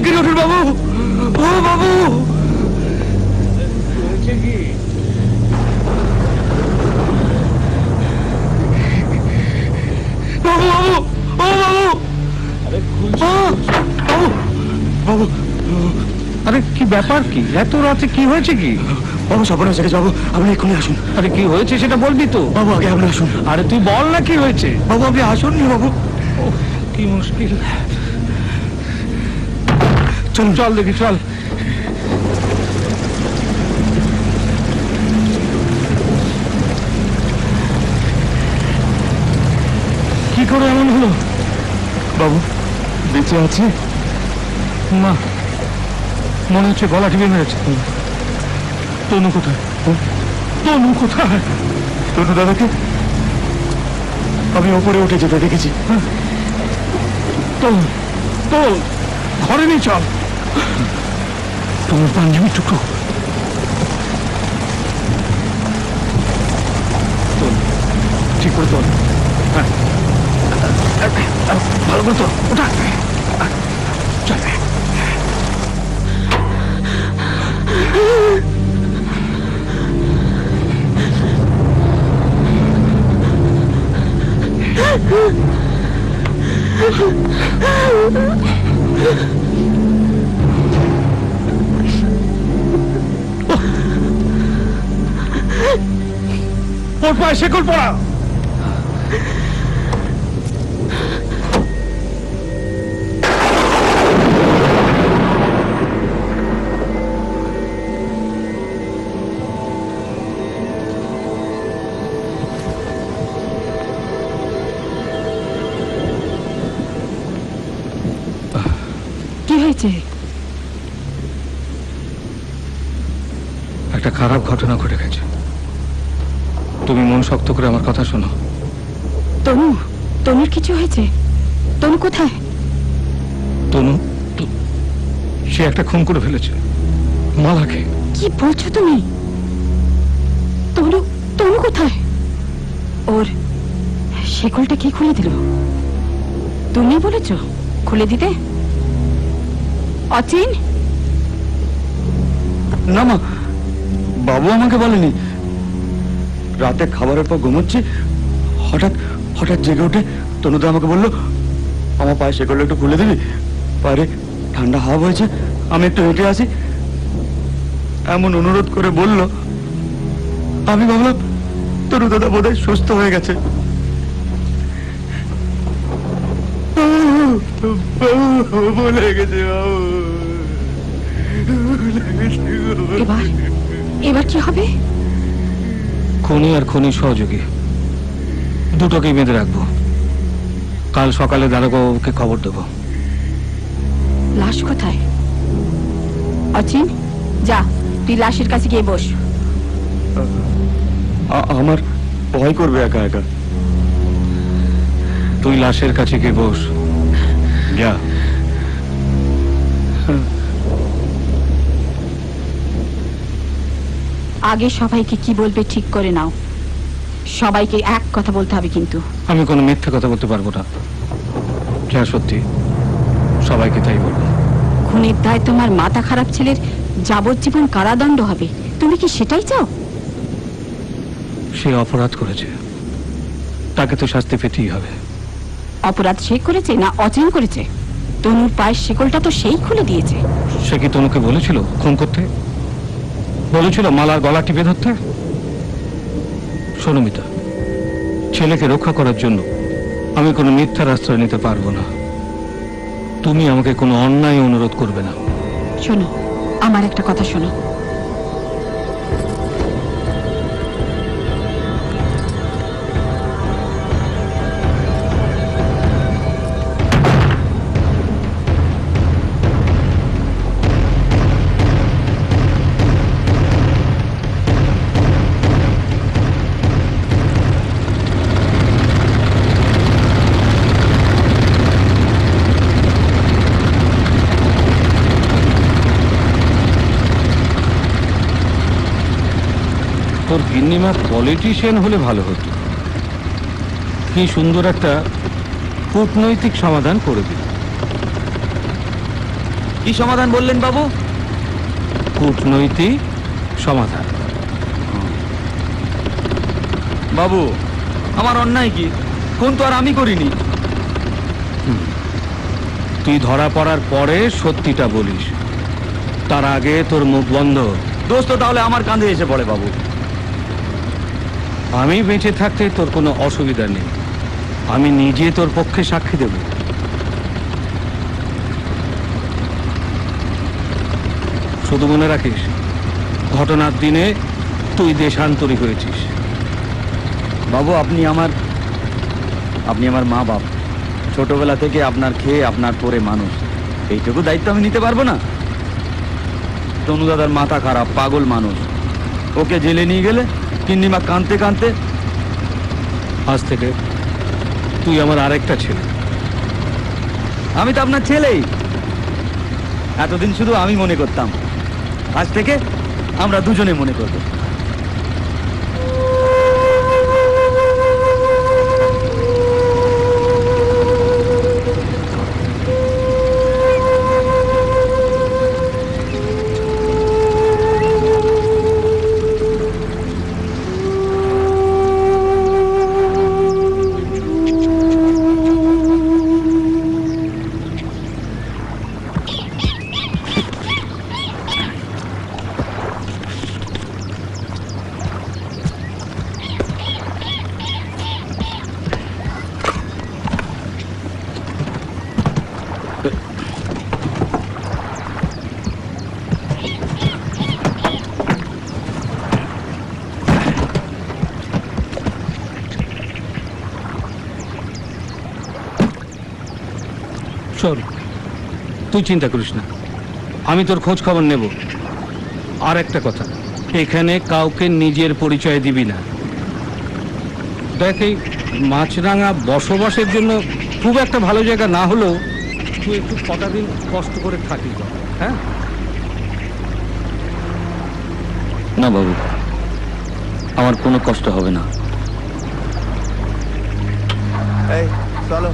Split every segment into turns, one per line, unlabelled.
শিগগিরই উঠুন বাবু। ও বাবু,
কি
বাবু বাবু, ও বাবু,
আরে
বাবু বাবু,
আরে কি ব্যাপার, কি এত রাতে কি হয়েছে? কি
বাবু সর্বনাশ হয়ে গেছে বাবু, আপনি এক্ষুনি আসুন।
আরে কি হয়েছে সেটা বলবি তো।
বাবু আগে আপনি আসুন।
আরে তুই বল না কি হয়েছে।
বাবু আপনি আসুন নি বাবু।
কি মুশকিল।
চলুন,
চল দেখি, চল। কি করে এমন হলো?
বাবু বেঁচে আছে?
না, মনে হচ্ছে গলা টিপে মেরেছে। তনু কোথায়? তনু কোথায়?
তনু দাদাকে আমি ওপরে উঠে যেতে দেখেছি।
তোল তোল, ঘরে নিয়ে চল। তোমার পাঞ্জাবির টুকরো তোল, ঠিক করে তোল। হ্যাঁ, ভালো করে তোল ওটা। চল। ওর পায়ে শেকল পড়া।
কি হয়েছে?
একটা খারাপ ঘটনা ঘটে গেছে। তুমি মন শক্ত করে আমার কথা শোনো।
তনু, তনুর কিছু হয়েছে? তনু কোথায়?
তনু, সে একটা খুন করে ফেলেছে মালাকে।
কি বলছো তুমি? তনু, তনু কোথায়? ওর শেকলটা কে খুলে দিল? তুমি বলেছ খুলে দিতে? অচিন?
না মা, বাবু আমাকে বলেনি। রাতে খাবারের পর ঘুমোচ্ছি, হঠাৎ হঠাৎ জেগে উঠে তনুদা আমাকে বললো, আমার পায়ে শেকলটা একটু খুলে দিবি, পায়ে ঠান্ডা হাওয়া হয়েছে, আমি একটু হেঁটে আসি। এমন অনুরোধ করে বলল, আমি ভাবলাম তনু দাদা বোধহয় সুস্থ হয়ে গেছে। বলে গেছে বাবু।
এবার এবার কি হবে?
খুনি আর খুনি সহযোগী দুটোকেই বেঁধে রাখবো। কাল সকালে দারোগাকে খবর দেবো।
লাশ কোথায়? অচিন, যা তুই লাশের কাছে গিয়ে বস।
আমার ভয় করবে একা একা।
তুই লাশের কাছে গিয়ে বস, যা।
আগে সবাইকে কি বলবে ঠিক করে নাও। সবাইকে এক কথা বলতে হবে কিন্তু।
আমি কোনো মিথ্যে কথা বলতে পারবো না, যা সত্যি সবাইকে তাই বলবো।
খুনের দায় তোমার মাথা খারাপ ছেলের যাবজ্জীবন কারাদণ্ড হবে। তুমি কি সেটাই চাও?
সে অপরাধ করেছে, তাকে তো শাস্তি পেতেই হবে।
অপরাধ সে করেছে না অচিন করেছে? তনুর পায়ের শেকলটা তো সেই খুলে দিয়েছে।
সে কি তনুকে বলেছিল খুন করতে? বলেছিল মালার গলা টিপে ধরতে? শোনো মিতা, ছেলেকে রক্ষা করার জন্য আমি কোনো মিথ্যার আশ্রয় নিতে পারবো না। তুমি আমাকে কোনো অন্যায় অনুরোধ করবে না।
শোনো, আমার একটা কথা শোনো।
তোর গিন্নিমা পলিটিশিয়ান হলে ভালো হতো। কি সুন্দর একটা কূটনৈতিক সমাধান করে দিল।
কি সমাধান বললেন বাবু?
কূটনৈতিক সমাধান।
বাবু, আমার অন্যায় কি? খুন তো আর আমি করিনি।
তুই ধরা পড়ার পরে সত্যিটা বলিস, তার আগে তোর মুখ বন্ধ।
দোষ তো তাহলে আমার কাঁধে এসে পড়ে বাবু।
আমি বেঁচে থাকতে তোর কোনো অসুবিধা নেই, আমি নিজে তোর পক্ষে সাক্ষী দেব। শুধু মনে রাখিস, ঘটনার দিনে তুই দেশান্তরী হয়েছিস।
বাবু, আপনি আমার মা বাপ। ছোটবেলা থেকে আপনার খেয়ে আপনার পরে মানুষ, এইটুকু দায়িত্ব আমি নিতে পারবো না? তনু দাদার মাথা খারাপ, পাগল মানুষ। ওকে জেলে নিয়ে গেলে কিন্নিমা কাঁদতে কাঁদতে।
আজ থেকে তুই আমার আরেকটা ছেলে।
আমি তো আপনার ছেলেই, এতদিন শুধু আমি মনে করতাম, আজ থেকে আমরা দুজনে মনে করব।
শোন, তুই চিন্তা করিস না, আমি তোর খোঁজ খবর নেব। আর একটা কথা, এখানে কাউকে নিজের পরিচয় দিবি না। দেখ, এই মাছরাঙা বসবাসের জন্য খুব একটা ভালো জায়গা না হলেও তুই একটু কটা দিন কষ্ট করে থাকিস, হ্যাঁ?
না বাবু, আমার কোনো কষ্ট হবে না।
এই চলো।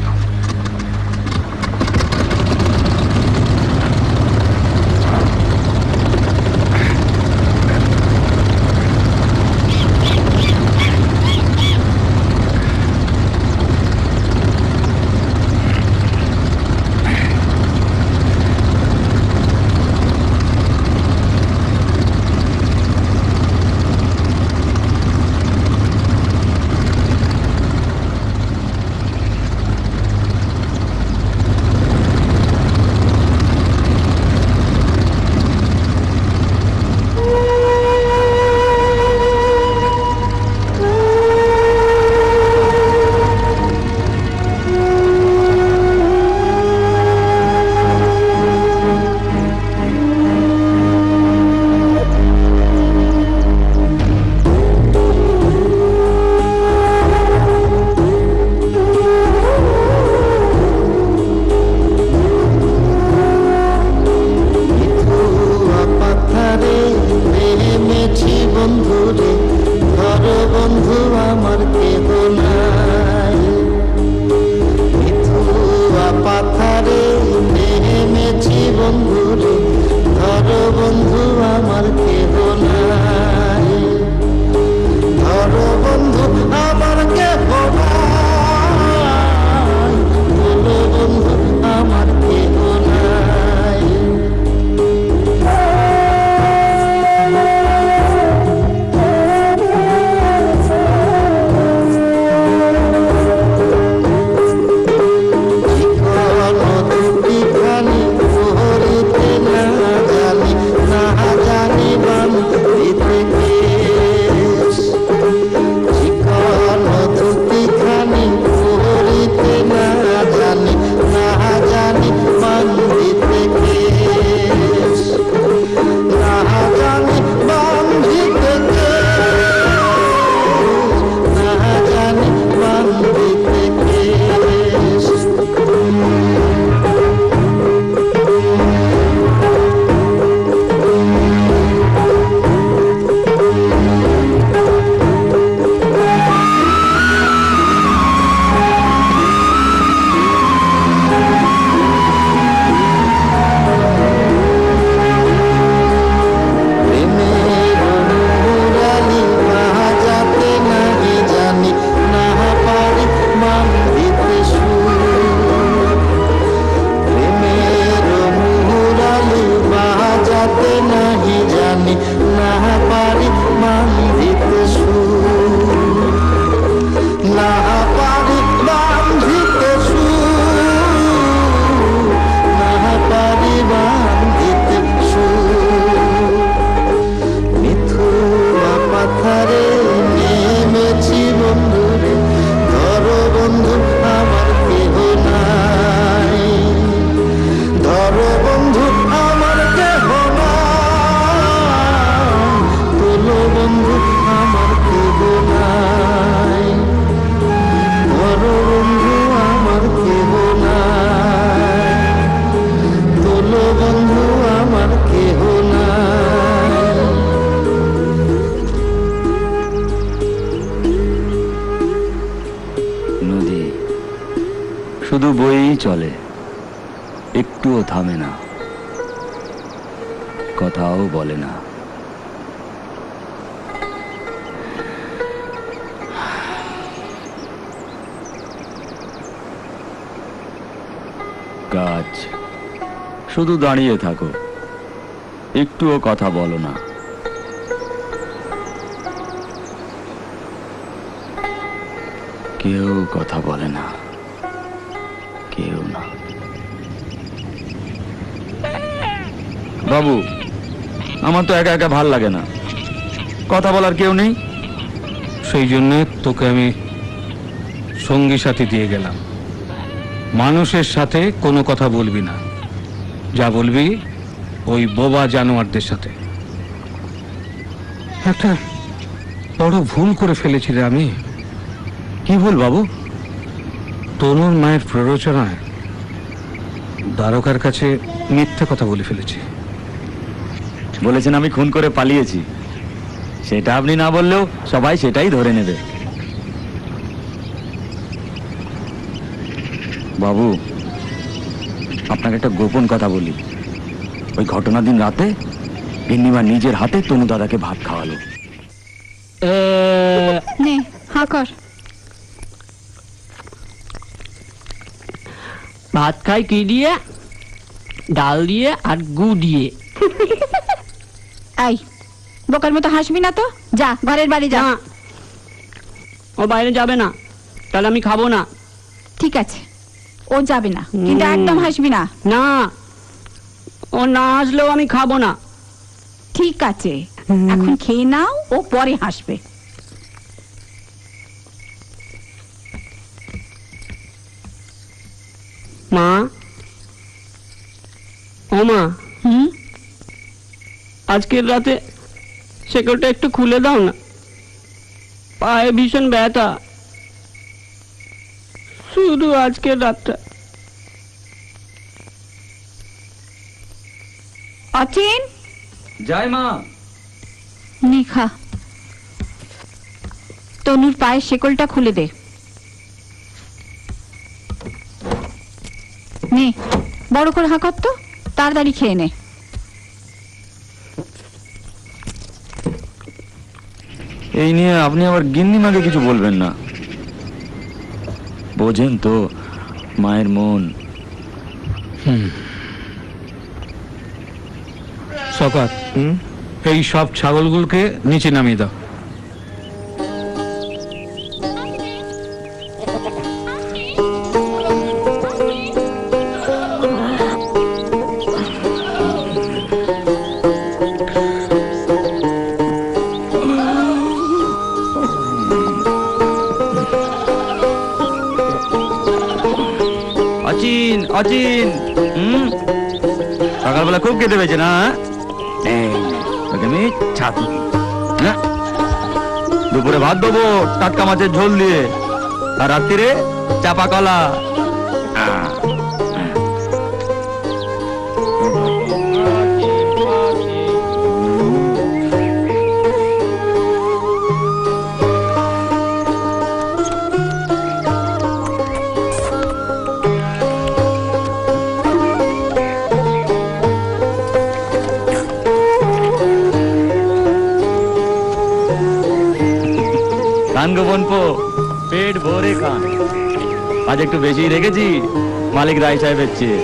বান্ধিতে সুর, না পারি বান্ধিতে সুর, না পারি বান্ধিতে সুর। মিথুয়া পাথারে নেমেছি বন্ধুরে, ধরো বন্ধু আমার কেহ নাই, ধরো বন্ধু আমার কেহ নাই, তোলো বন্ধু আমার কেহ নাই, ধরো বন্ধু আমার কেহ নাই, তোলো বন্ধু আমার কেহ নাই।
নদী শুধু বইই চলে, একটুও থামে না, কথাও বলে না। গাছ শুধু দাঁড়িয়ে থাকো, একটুও কথা বলো না। কেউ কথা বলে না, কেউ না। বাবু, আমার তো একা একা ভাল লাগে না, কথা বলার কেউ নেই।
সেই জন্য তোকে আমি সঙ্গী সাথী দিয়ে গেলাম। মানুষের সাথে কোনো কথা বলবি না, যা বলবি ওই বোবা জানোয়ারদের সাথে। একটা বড় ভুল করে ফেলেছি রে আমি।
কি ভুল বাবু?
তনুর মায়ের প্ররোচনায় দ্বারকার কাছে মিথ্যে কথা বলে ফেলেছি।
বলেছেন আমি খুন করে পালিয়েছি, সেটা আপনি না বললেও সবাই সেটাই ধরে নেবে। বাবু, আপনাকে একটা গোপন কথা বলি। ওই ঘটনার দিন রাতে গিন্নিমা নিজের হাতে তনু দাদাকে ভাত খাওয়ালো।
নে হা কর।
ভাত খাই কি দিয়ে? ডাল দিয়ে আর গু দিয়ে।
এই বোকার মতো হাসবি না তো, যা ঘরের বাড়ি যা।
না, ও বাইরে যাবে না, তাহলে আমি খাবো না।
ঠিক আছে, ও যাবে না, কিন্তু একদম হাসবি না।
না, ও না আসলেও আমি খাবো না।
ঠিক আছে, এখন খেয়ে নাও, ও পরে হাসবে।
মা, ও মা,
হুম,
আজকের রাতে শেকলটা একটু খুলে দাও না, পায়ে ভীষণ ব্যথা। শুধু আজকের রাতটা।
অচিন,
জয় মা।
নিখা তনুর পায়ের শেকলটা খুলে দে। নে বড় করে হাঁকত তো, তাড়াতাড়ি খেয়ে নে।
এই নিয়ে আপনি আবার গিন্নিমাকে কিছু বলবেন না, বোঝেন তো মায়ের মন।
সকাত, এই সব ছাগলগুলোকে নিচে নামিয়ে দাও।
অচিন অচিন, সকালবেলা খুব খেতে পেয়েছে না? আমি ছাতু, দুপুরে ভাত দেবো টাটকা মাছের ঝোল দিয়ে, আর রাত্রিরে চাপা কলা। খান গো বোনপো, পেট ভরে খান। আজ একটু বেশি রেখেছি মালিক রায় সাহেবের চেয়ে।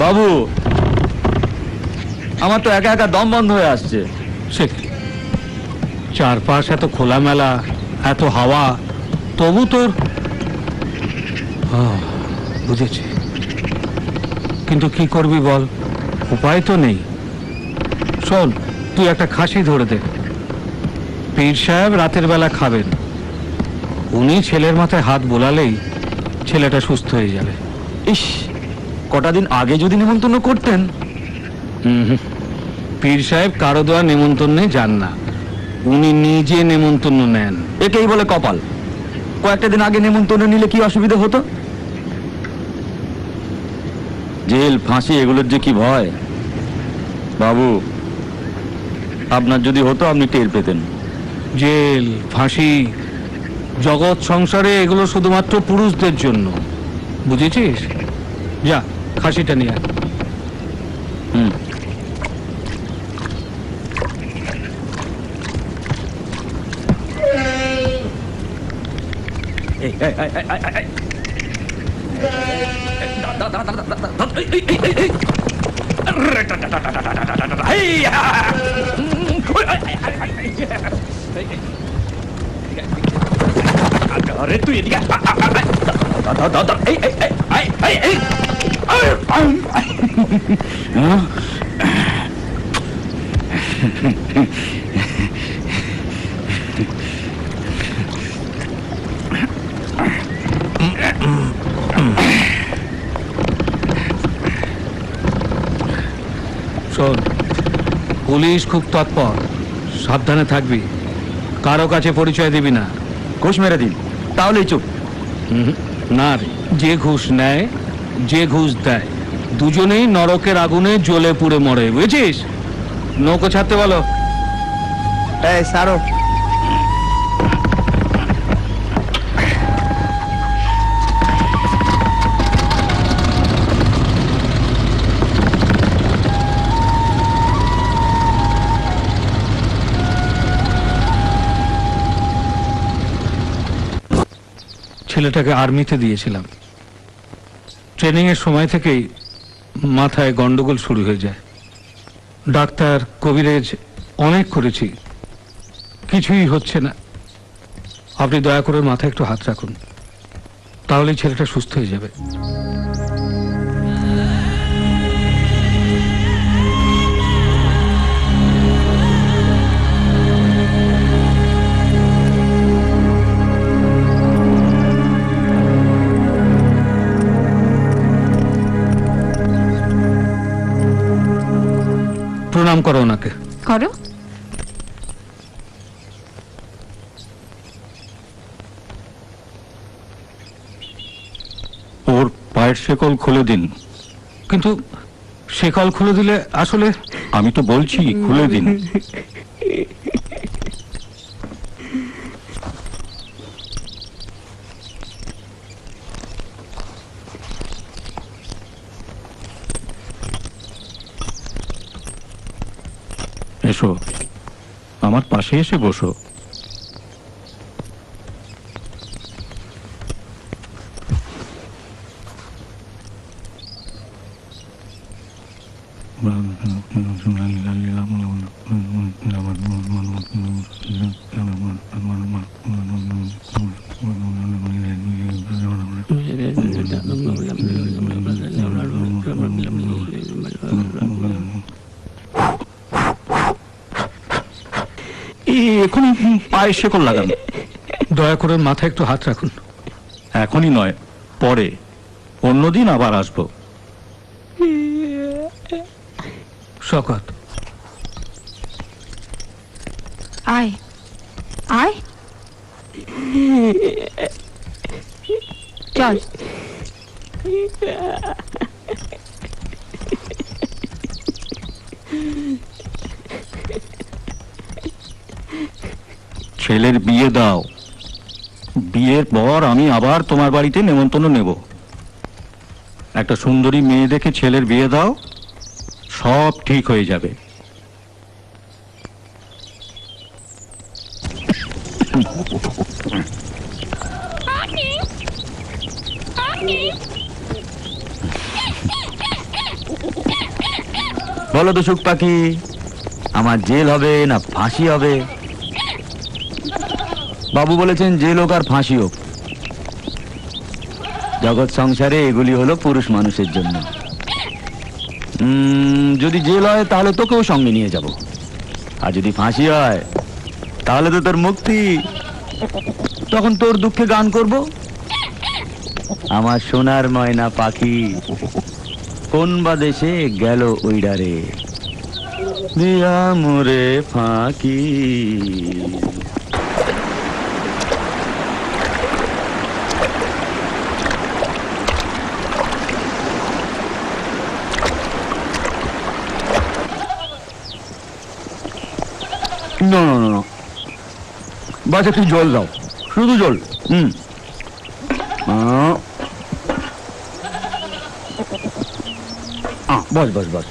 বাবু, আমার তো একা একা দম বন্ধ হয়ে আসছে।
সে কি? চারপাশ এত খোলামেলা, এত হাওয়া, তবু তোর বুঝেছি। কিন্তু কি করবি বল, উপায় তো নেই। শোন, তুই একটা খাসি ধরে দে। পীর সাহেব রাতের বেলা খাবেন, উনি ছেলের মাথায় হাত বোলালেই ছেলেটা সুস্থ হয়ে যাবে।
ইস, কটা দিন আগে যদি নেমন্তন্ন করতেন।
পীর সাহেব কারো দেওয়া নেমন্তন্নে যান না, উনি নিজে নেমন্তন্ন নেন।
একেই বলে কপাল। কয়েকটা দিন আগে নেমন্তন্ন নিলে কি অসুবিধা হতো? জেল, ফাঁসি এগুলোর যে কি ভয়। বাবু, আপনার যদি হতো আপনি টের পেতেন।
জেল, ফাঁসি, জগৎ সংসারে এগুলো শুধুমাত্র পুরুষদের জন্য, বুঝেছিস? যা, খাসিটা নিয়ে আয়।
হুম। আরে তুই এদিকে
শোন, পুলিশ খুব তৎপর, সাবধানে থাকবি, কারো কাছে পরিচয় দিবি না।
ঘুষ মেরে দিন, তাহলেই চুপ।
না রে, যে ঘুষ নেয়, যে ঘুষ দেয়, দুজনেই নরকের আগুনে জ্বলে পুড়ে মরে, বুঝেছিস? নৌকো ছাড়তে বলো।
এই সারো।
ছেলেটাকে আর্মিতে দিয়েছিলাম, ট্রেনিং এর সময় থেকেই মাথায় গন্ডগোল শুরু হয়ে যায়। ডাক্তার, কবিরাজ অনেক করেছি, কিছুই হচ্ছে না। আপনি দয়া করে মাথায় একটু হাত রাখুন, তাহলেই ছেলেটা সুস্থ হয়ে যাবে। প্রণাম করো ওনাকে।
করো।
ওর পায়ের শেকল খুলে দিন।
কিন্তু শেকল খুলে দিলে আসলে
আমি তো বলছি খুলে দিন। এসো, আমার পাশে এসে বসো। এখনই পায়ে শেকল লাগান।
দয়া করে মাথায় একটু হাত রাখুন।
এখনই নয়, পরে, অন্যদিন আবার আসবো।
শকত,
আয় আয়, চল।
ছেলের বিয়ে দাও, বিয়ের পর আমি আবার তোমার বাড়িতে নেমন্তন্ন নেব। একটা সুন্দরী মেয়ে দেখে ছেলের বিয়ে দাও, সব ঠিক হয়ে যাবে। বলো তো সুখ পাখি, আমার জেল হবে না ফাঁসি হবে? বাবু বলেছেন জেল হোক আর ফাঁসি হোক, জগৎ সংসারে এগুলি হলো পুরুষ মানুষের জন্য। যদি জেল হয় তাহলে তোকেও সঙ্গে নিয়ে যাব, আর যদি ফাঁসি হয় তাহলে তো তোর মুক্তি। তখন তোর দুঃখে গান করব, আমার সোনার ময়না পাখি কোন বা দেশে গেল ওইডারে দিয়া মোরে ফাঁকি। না না না, বাস একটু জল দাও, শুধু জল। বস বস বস।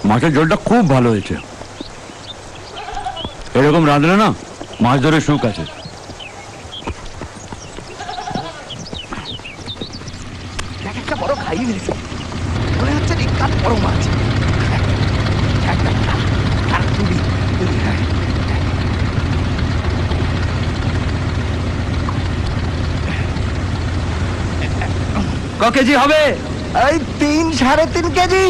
মাছের ঝোলটা খুব ভালো হয়েছে। এরকম রাঁধলে না মাছ ধরে সুখ আছে।
একটা বড় খাই ফেলেছে, মনে হচ্ছে বিখ্যাত বড় মাছ।
ক কেজি হবে?
এই 3 3.5 কেজি।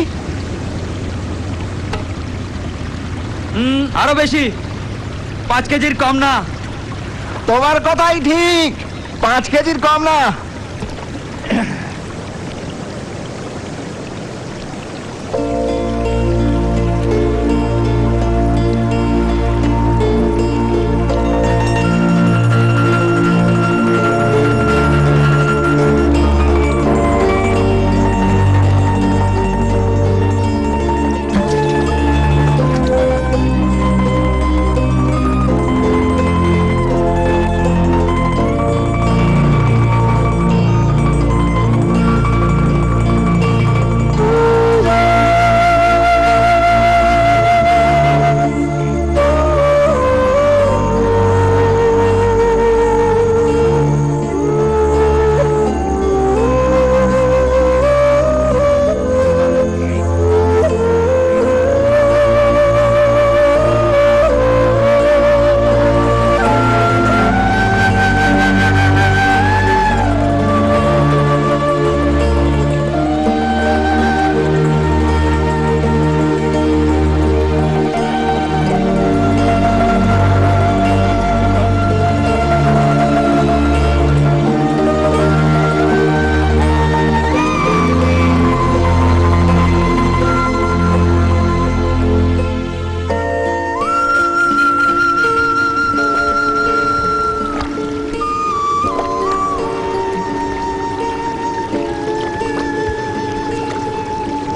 আরো বেশি, 5 কেজির কম না।
তোমার কথাই ঠিক, 5 কেজির কম না।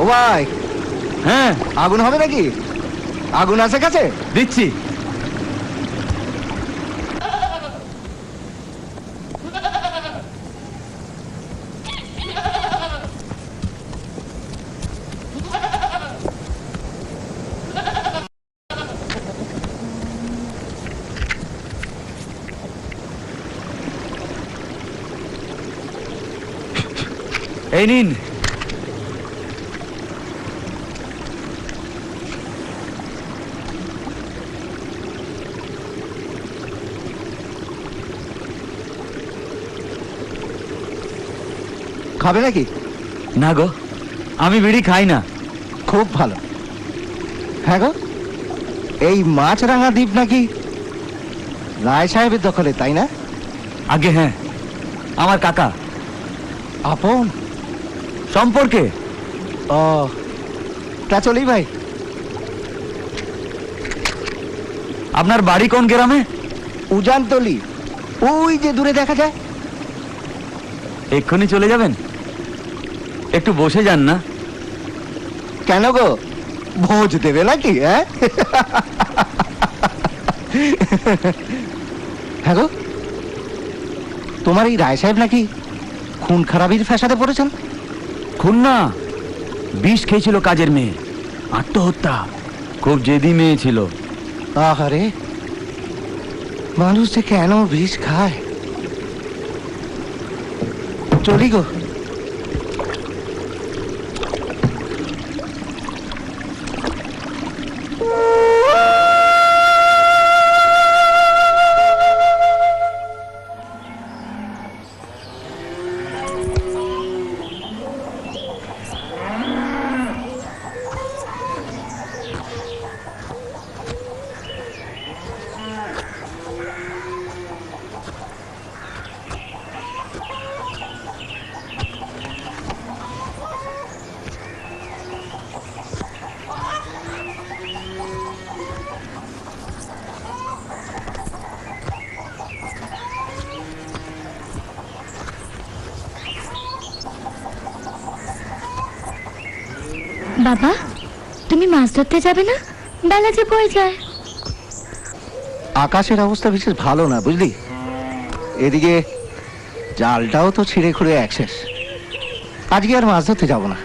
ও ভাই,
হ্যাঁ
আগুন হবে নাকি? আগুন আছে কাছে?
দিচ্ছি। এই নিন।
খাবে নাকি?
না গো, আমি বিড়ি খাই না।
খুব ভালো। হ্যাঁ গো, এই মাছরাঙা দ্বীপ নাকি রায় সাহেবের দখলে, তাই না?
আগে হ্যাঁ, আমার কাকা।
আপন
সম্পর্কে?
ও, তা চলি ভাই।
আপনার বাড়ি কোন গ্রামে?
উজানতলি, ওই যে দূরে দেখা যায়।
এক্ষুনি চলে যাবেন? একটু বসে যান না।
কেন গো, ভোজ দেবে নাকি? হ্যাঁ গো, তোমার এই রায় সাহেব নাকি খুন খারাপির ফ্যাসাদে পড়েছেন?
খুন না, বিষ খেয়েছিল কাজের মেয়ে, আত্মহত্যা। খুব জেদি মেয়ে ছিল।
আহারে, মানুষ যে কেন বিষ খায়। চলি গো।
বাবা, তুমি মাছ ধরতে যাবে না? বেলা যে বয়ে যায়।
আকাশের অবস্থা বিশেষ ভালো না, বুঝলি। এদিকে জালটাও তো ছিঁড়ে খুঁড়ে একশেষ। আজকে আর মাছ ধরতে যাবো না।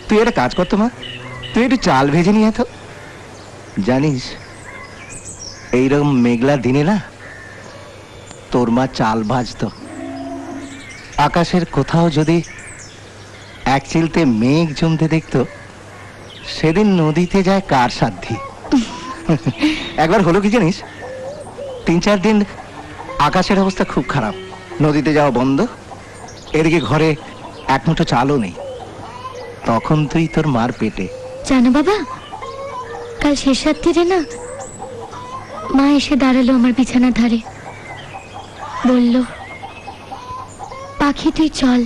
তুই একটা কাজ করতো মা, তুই একটু চাল ভেজে নিয়ে তো। জানিস, এইরকম মেঘলা দিনে না তোর মা চাল ভাজতো। আকাশের কোথাও যদি এক চিলতে মেঘ জমতে দেখতো, সেদিন নদীতে যায় কার সাধ্যি। একবার হলো কি জানিস, 3-4 দিন আকাশের অবস্থা খুব খারাপ, নদীতে যাওয়া বন্ধ, এদিকে ঘরে এক মুঠো চালও নেই। তখন তুই তোর মার পেটে।
জানো বাবা, কাল শেষ রাত্রিরে না মা এসে দাঁড়ালো আমার বিছানার ধারে, বলল, পাখি তুই চল,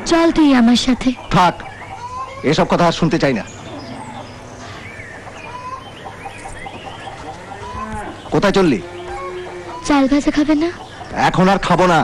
চল তুই আমার সাথে।
থাক, এসব কথা আর শুনতে চাই না। কোথায় চললি?
চাল ভাজা খাবে না?
এখন আর খাবো না।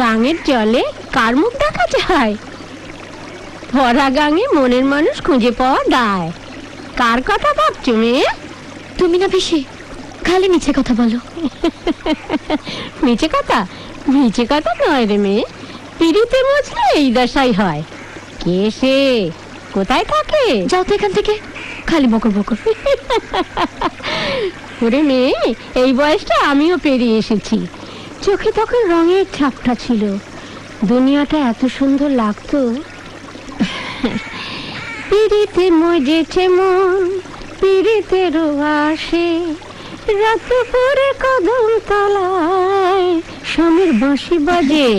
গাঙের জলে কার মুখ দেখা যায়? ভরা গাঙে মনের মানুষ খুঁজে পাওয়া দায়। কার কথা ভাবছো মেয়ে?
তুমি না বেশি খালি মিছে কথা বলো।
মিছে কথা? মিছে কথা নয় রে মেয়ে, পিড়িতে মজলে এই দশাই হয়। কে সে? কোথায় থাকে?
যাও তো এখান থেকে, খালি বকর বকর।
ওরে মেয়ে, এই বয়সটা আমিও পেরিয়ে এসেছি। চোখে তখন রঙের ছাপটা ছিল, দুনিয়াটা এত সুন্দর লাগতো। পিড়িতে মজেছে মন, পিড়িতেরও আসে, রাত পরে কদম তলায় স্বামীর বাঁশি বাজে,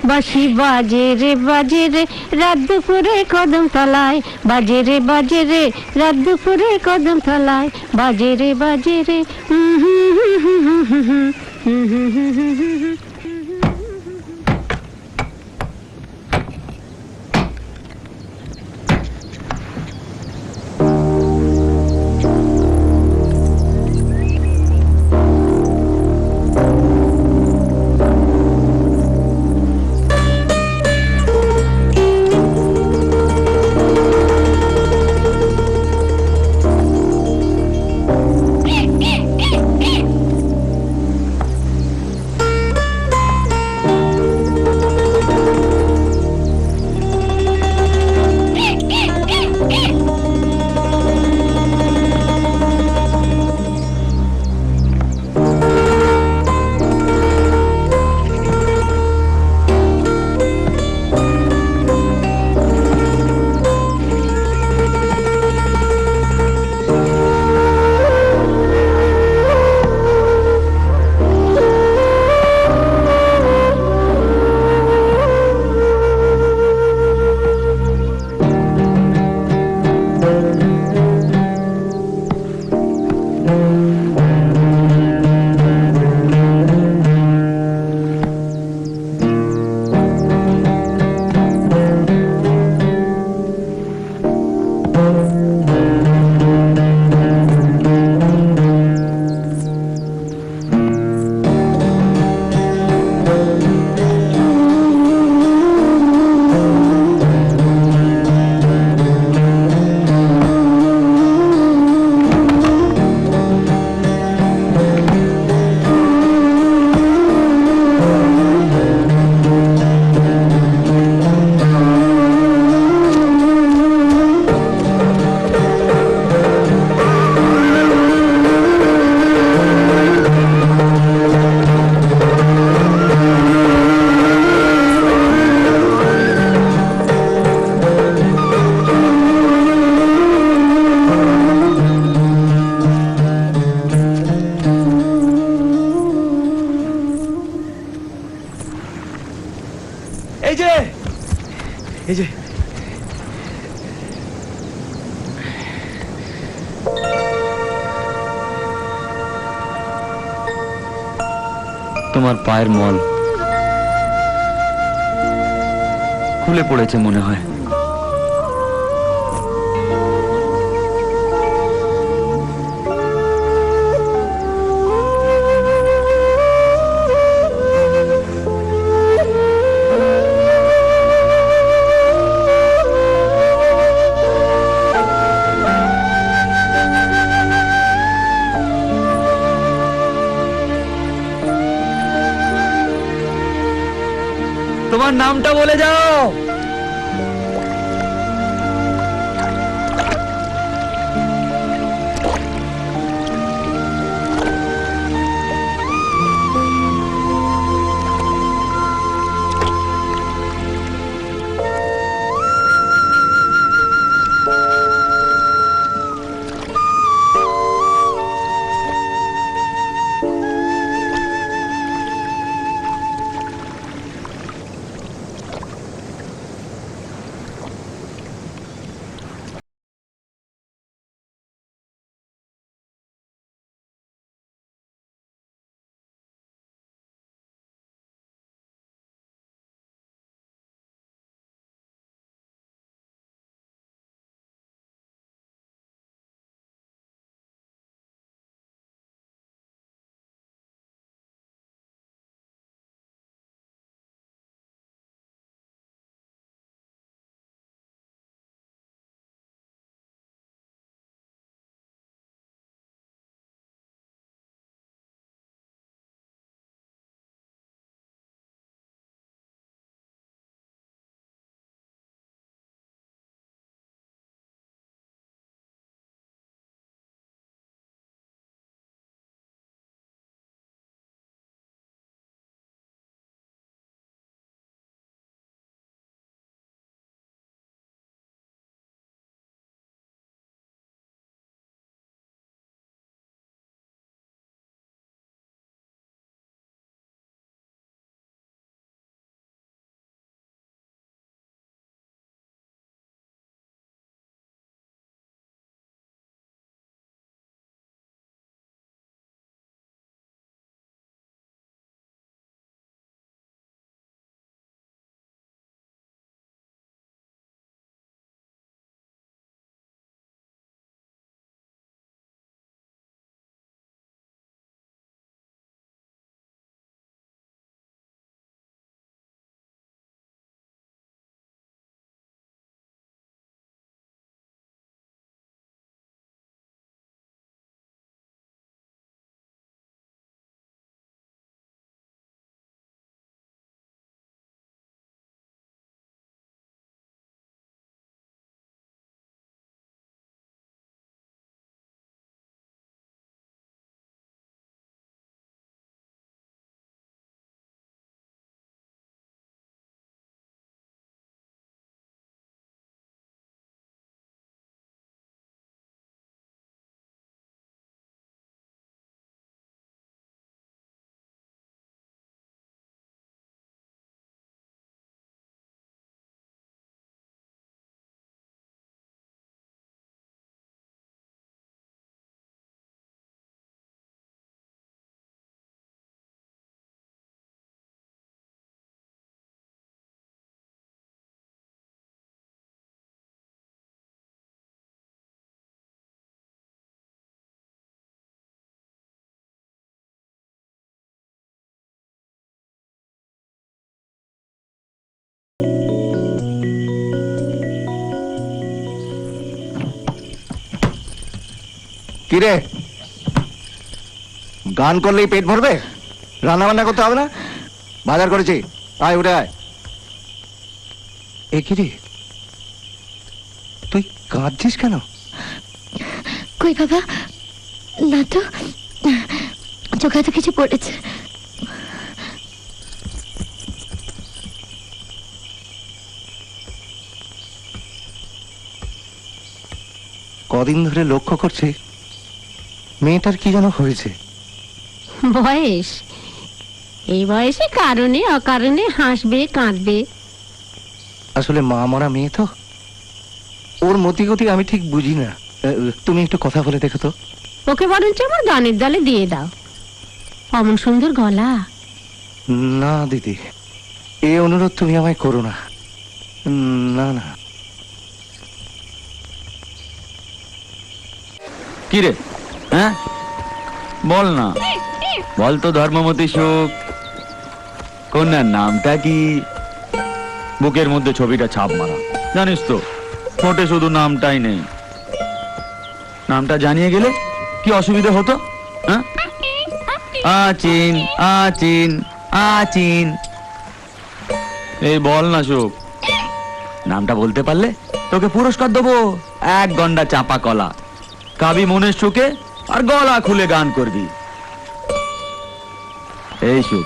বাঁশি বাজে রে বাজে রে, রাত দুপুরে কদম তলায় বাজে রে বাজে রে, রাত দুপুরে কদম তলায় বাজে রে বাজে রে।
এই যে
তোমার পায়ের মল খুলে পড়েছে মনে হয়। তোমার নামটা বলে যাও।
কিরে, গান করলেই পেট ভরবে? রান্না বান্না করতে হবে না? বাজার করেছি, আয় উঠে আয়। এ কিরে, তুই কাঁদছিস কেন?
কই বাবা, না তো, চোখে তো কিছু পড়েছে।
কদিন ধরে লক্ষ্য করছি মেয়েটার কি যেন হয়েছে।
বয়স, এই বয়সে কারণে অকারণে হাসবে কাঁদবে।
আসলে মা মরা মেয়ে তো, ওর মতি গতি আমি ঠিক বুঝি না। তুমি একটু কথা বলে দেখো তো।
ওকে বরঞ্চ আমার গানের দলে দিয়ে দাও, অমন সুন্দর গলা।
না দিদি, এই অনুরোধ তুমি আমায় করো না। না না।
কি রে, হ্যাঁ বল না, বল তো ধর্মমতি সুখ, কন্যার নামটা কি? বুকের মধ্যে ছবিটা ছাপ মারা, জানিস তো ফোটে শুধু নামটাই নেই। নামটা জানিয়ে গেলে কি অসুবিধা হতো? হ্যাঁ, আচিন আচিন আচিন, এই বল না সুখ, নামটা বলতে পারলে তোকে পুরস্কার দেবো 1 গন্ডা চাপা কলা, কাবি মনের সুখে আর গলা খুলে গান করবি। এই সুখ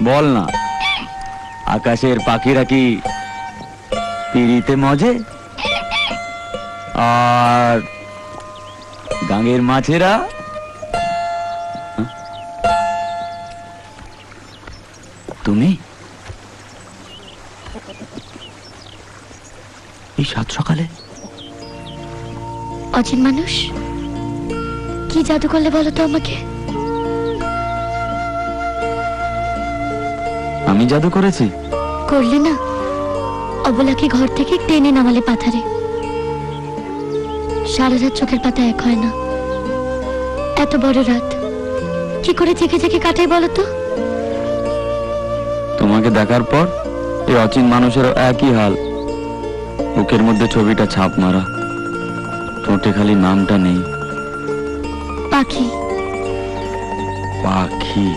বল না, আকাশের পাখিরা কি পিড়িতে মজে, আর গাঙের মাছেরা তুমি এই 7 সকালে?
অচিন মানুষ কি জাদু করলে বলো তো আমাকে?
আমি জাদু করেছি?
করলে না, অবলাকে ঘর থেকে টেনে নামালে পাথারে। সারা রাত চোখের পাতা এক হয় না। এত বড় রাত কি করে জেগে জেগে কাটাই বলো তো?
তোমাকে দেখার পর এই অচিন মানুষেরও একই হাল, বুকের মধ্যে ছবিটা ছাপ মারা, ঠোঁটে খালি নামটা নেই।
পাখি।
পাখি?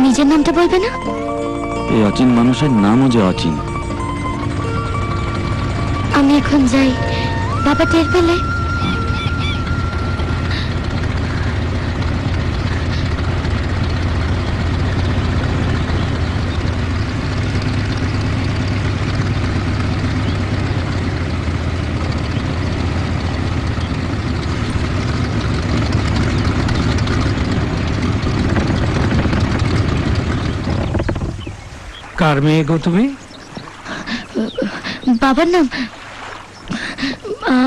নিজের নামটা বলবে না?
এই অচিন মানুষের নামও যে অচিন।
আমি এখন যাই, বাবা টের পেলে?
কার মেয়ে গো তুমি?
বাবার নাম?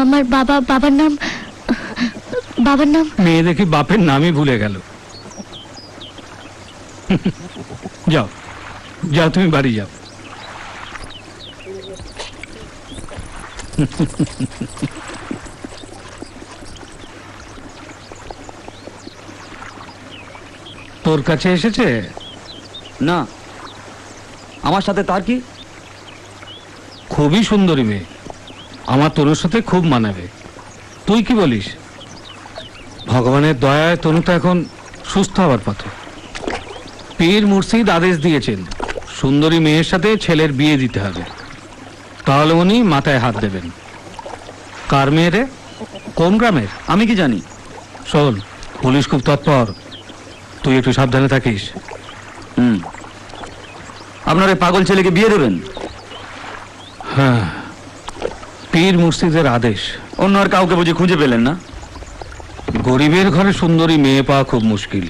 আমার বাবার নাম
মেয়ে দেখি বাপের নামই ভুলে গেল। যাও যাও, তুমি বাড়ি যাও। তোর কাছে এসেছে?
না, আমার সাথে তার কি?
খুবই সুন্দরী মেয়ে, আমার তনুর সাথে খুব মানাবে। তুই কি বলিস? ভগবানের দয়ায় তনু তো এখন সুস্থ হওয়ার পথে। পীর মুর্শিদ আদেশ দিয়েছেন সুন্দরী মেয়ের সাথে ছেলের বিয়ে দিতে হবে, তাহলে উনি মাথায় হাত দেবেন। কার মেয়ে রে? কোন গ্রামের?
আমি কি জানি?
শোন, পুলিশ খুব তৎপর, তুই একটু সাবধানে থাকিস।
আপনার এই পাগল ছেলেকে বিয়ে দেবেন?
হ্যাঁ, পীর মুর্শিদের আদেশ।
অন্য আর কাউকে বুঝে খুঁজে পেলেন না?
গরিবের ঘরে সুন্দরী মেয়ে পাওয়া খুব মুশকিল।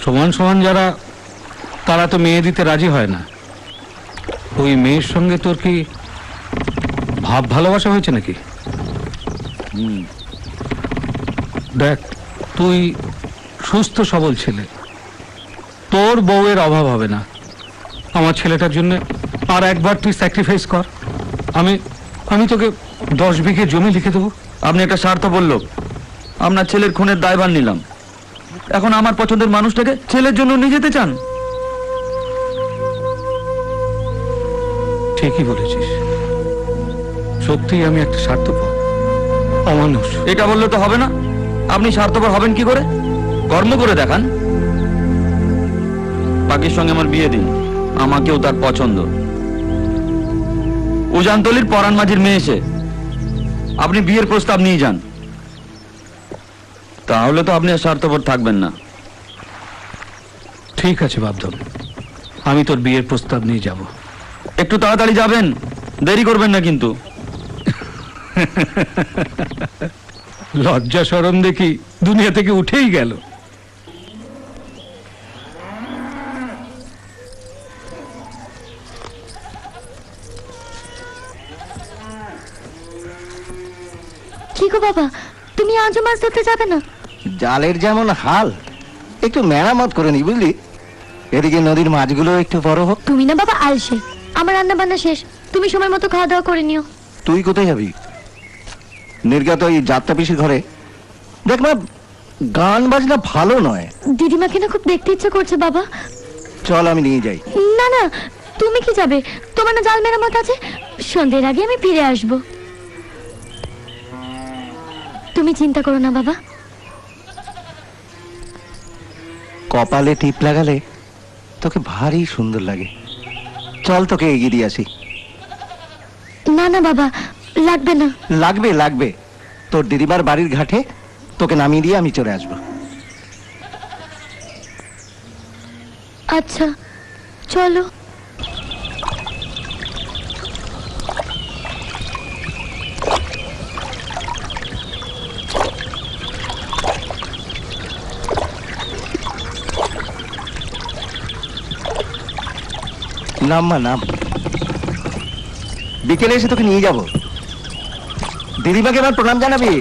সমান সমান যারা, তারা তো মেয়ে দিতে রাজি হয় না। ওই মেয়ের সঙ্গে তোর কি ভাব ভালোবাসা হয়েছে নাকি? দেখ, তুই সুস্থ সবল ছেলে, তোর বউয়ের অভাব হবে না। আমার ছেলেটার জন্য আর একবার তুই স্যাক্রিফাইস কর, আমি তোকে 10 বিঘে জমি লিখে দেবো।
আপনি একটা স্বার্থপর লোক, আপনার ছেলের খুনের দায়ভার নিলাম, এখন আমার পছন্দের মানুষটাকে ছেলের জন্য নিয়ে যেতে চান?
ঠিকই বলেছিস, সত্যি আমি একটা স্বার্থপর অমানুষ।
এটা বললে তো হবে না। আপনি স্বার্থপর হবেন কি করে? কর্ম করে দেখান। পাখির সঙ্গে আমার বিয়ে দিন, আমাকেও তার পছন্দ। উজানতলির পরাণ মাঝির মেয়ে এসে আপনি বিয়ের প্রস্তাব নিয়ে যান, তাহলে তো আপনি আর স্বার্থপর থাকবেন না।
ঠিক আছে বাবধন, আমি তোর বিয়ের প্রস্তাব নিয়ে যাব।
একটু তাড়াতাড়ি যাবেন, দেরি করবেন না কিন্তু।
লজ্জা শরম দেখি দুনিয়া থেকে উঠেই গেল।
কি গো বাবা, তুমি আজও মাছ ধরতে যাবে না?
জালের যেমন হাল, একটু মেরামত করে নি বুঝলি। এদিকে নদীর মাছগুলো একটু বড় হোক।
তুমি না বাবা আলসে, আমার রান্না বান্না শেষ, তুমি সময় মতো খাওয়া দাওয়া করে নিও।
তুই কোথায় যাবি? নির্গত ওই যাত্রা পিসির ঘরে। দেখ মা, গান বাজনা ভালো নয়।
দিদিমাকে না খুব দেখতে ইচ্ছে করছে বাবা।
চল আমি নিয়ে যাই।
না না, তুমি কি যাবে? তোমার না জাল মেরামত আছে, সন্ধ্যের আগে আমি ফিরে আসব। তুমি চিন্তা করো না বাবা।
কপালে টিপ লাগালে তোকে ভারী সুন্দর লাগে। চল তোকে এগিয়ে দিয়ে আসি।
না না বাবা, লাগবে না।
লাগবে লাগবে, তোর দিদিমার বাড়ির ঘাটে তোকে নামিয়ে দিয়ে আমি চলে আসবো।
আচ্ছা চলো।
নাম মা নাম, বিকেলে এসে তোকে নিয়ে যাব। দিদিমাকে এবার প্রণাম জানাবি।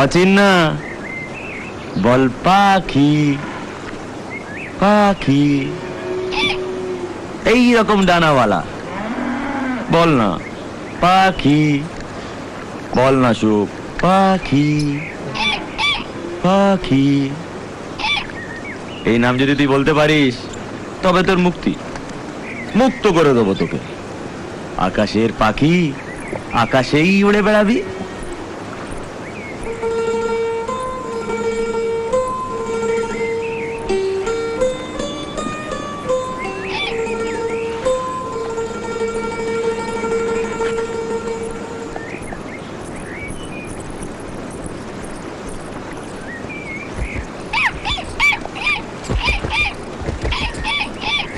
অচিন্না বল পাখি পাখি, এই রকম ডানাওয়ালা বল না পাখি, বল না সুখ পাখি পাখি। এই নাম যদি তুই বলতে পারিস তবে তোর মুক্তি, মুক্ত করে দেবো তোকে। আকাশের পাখি, আকাশেই উড়ে বেড়াবি।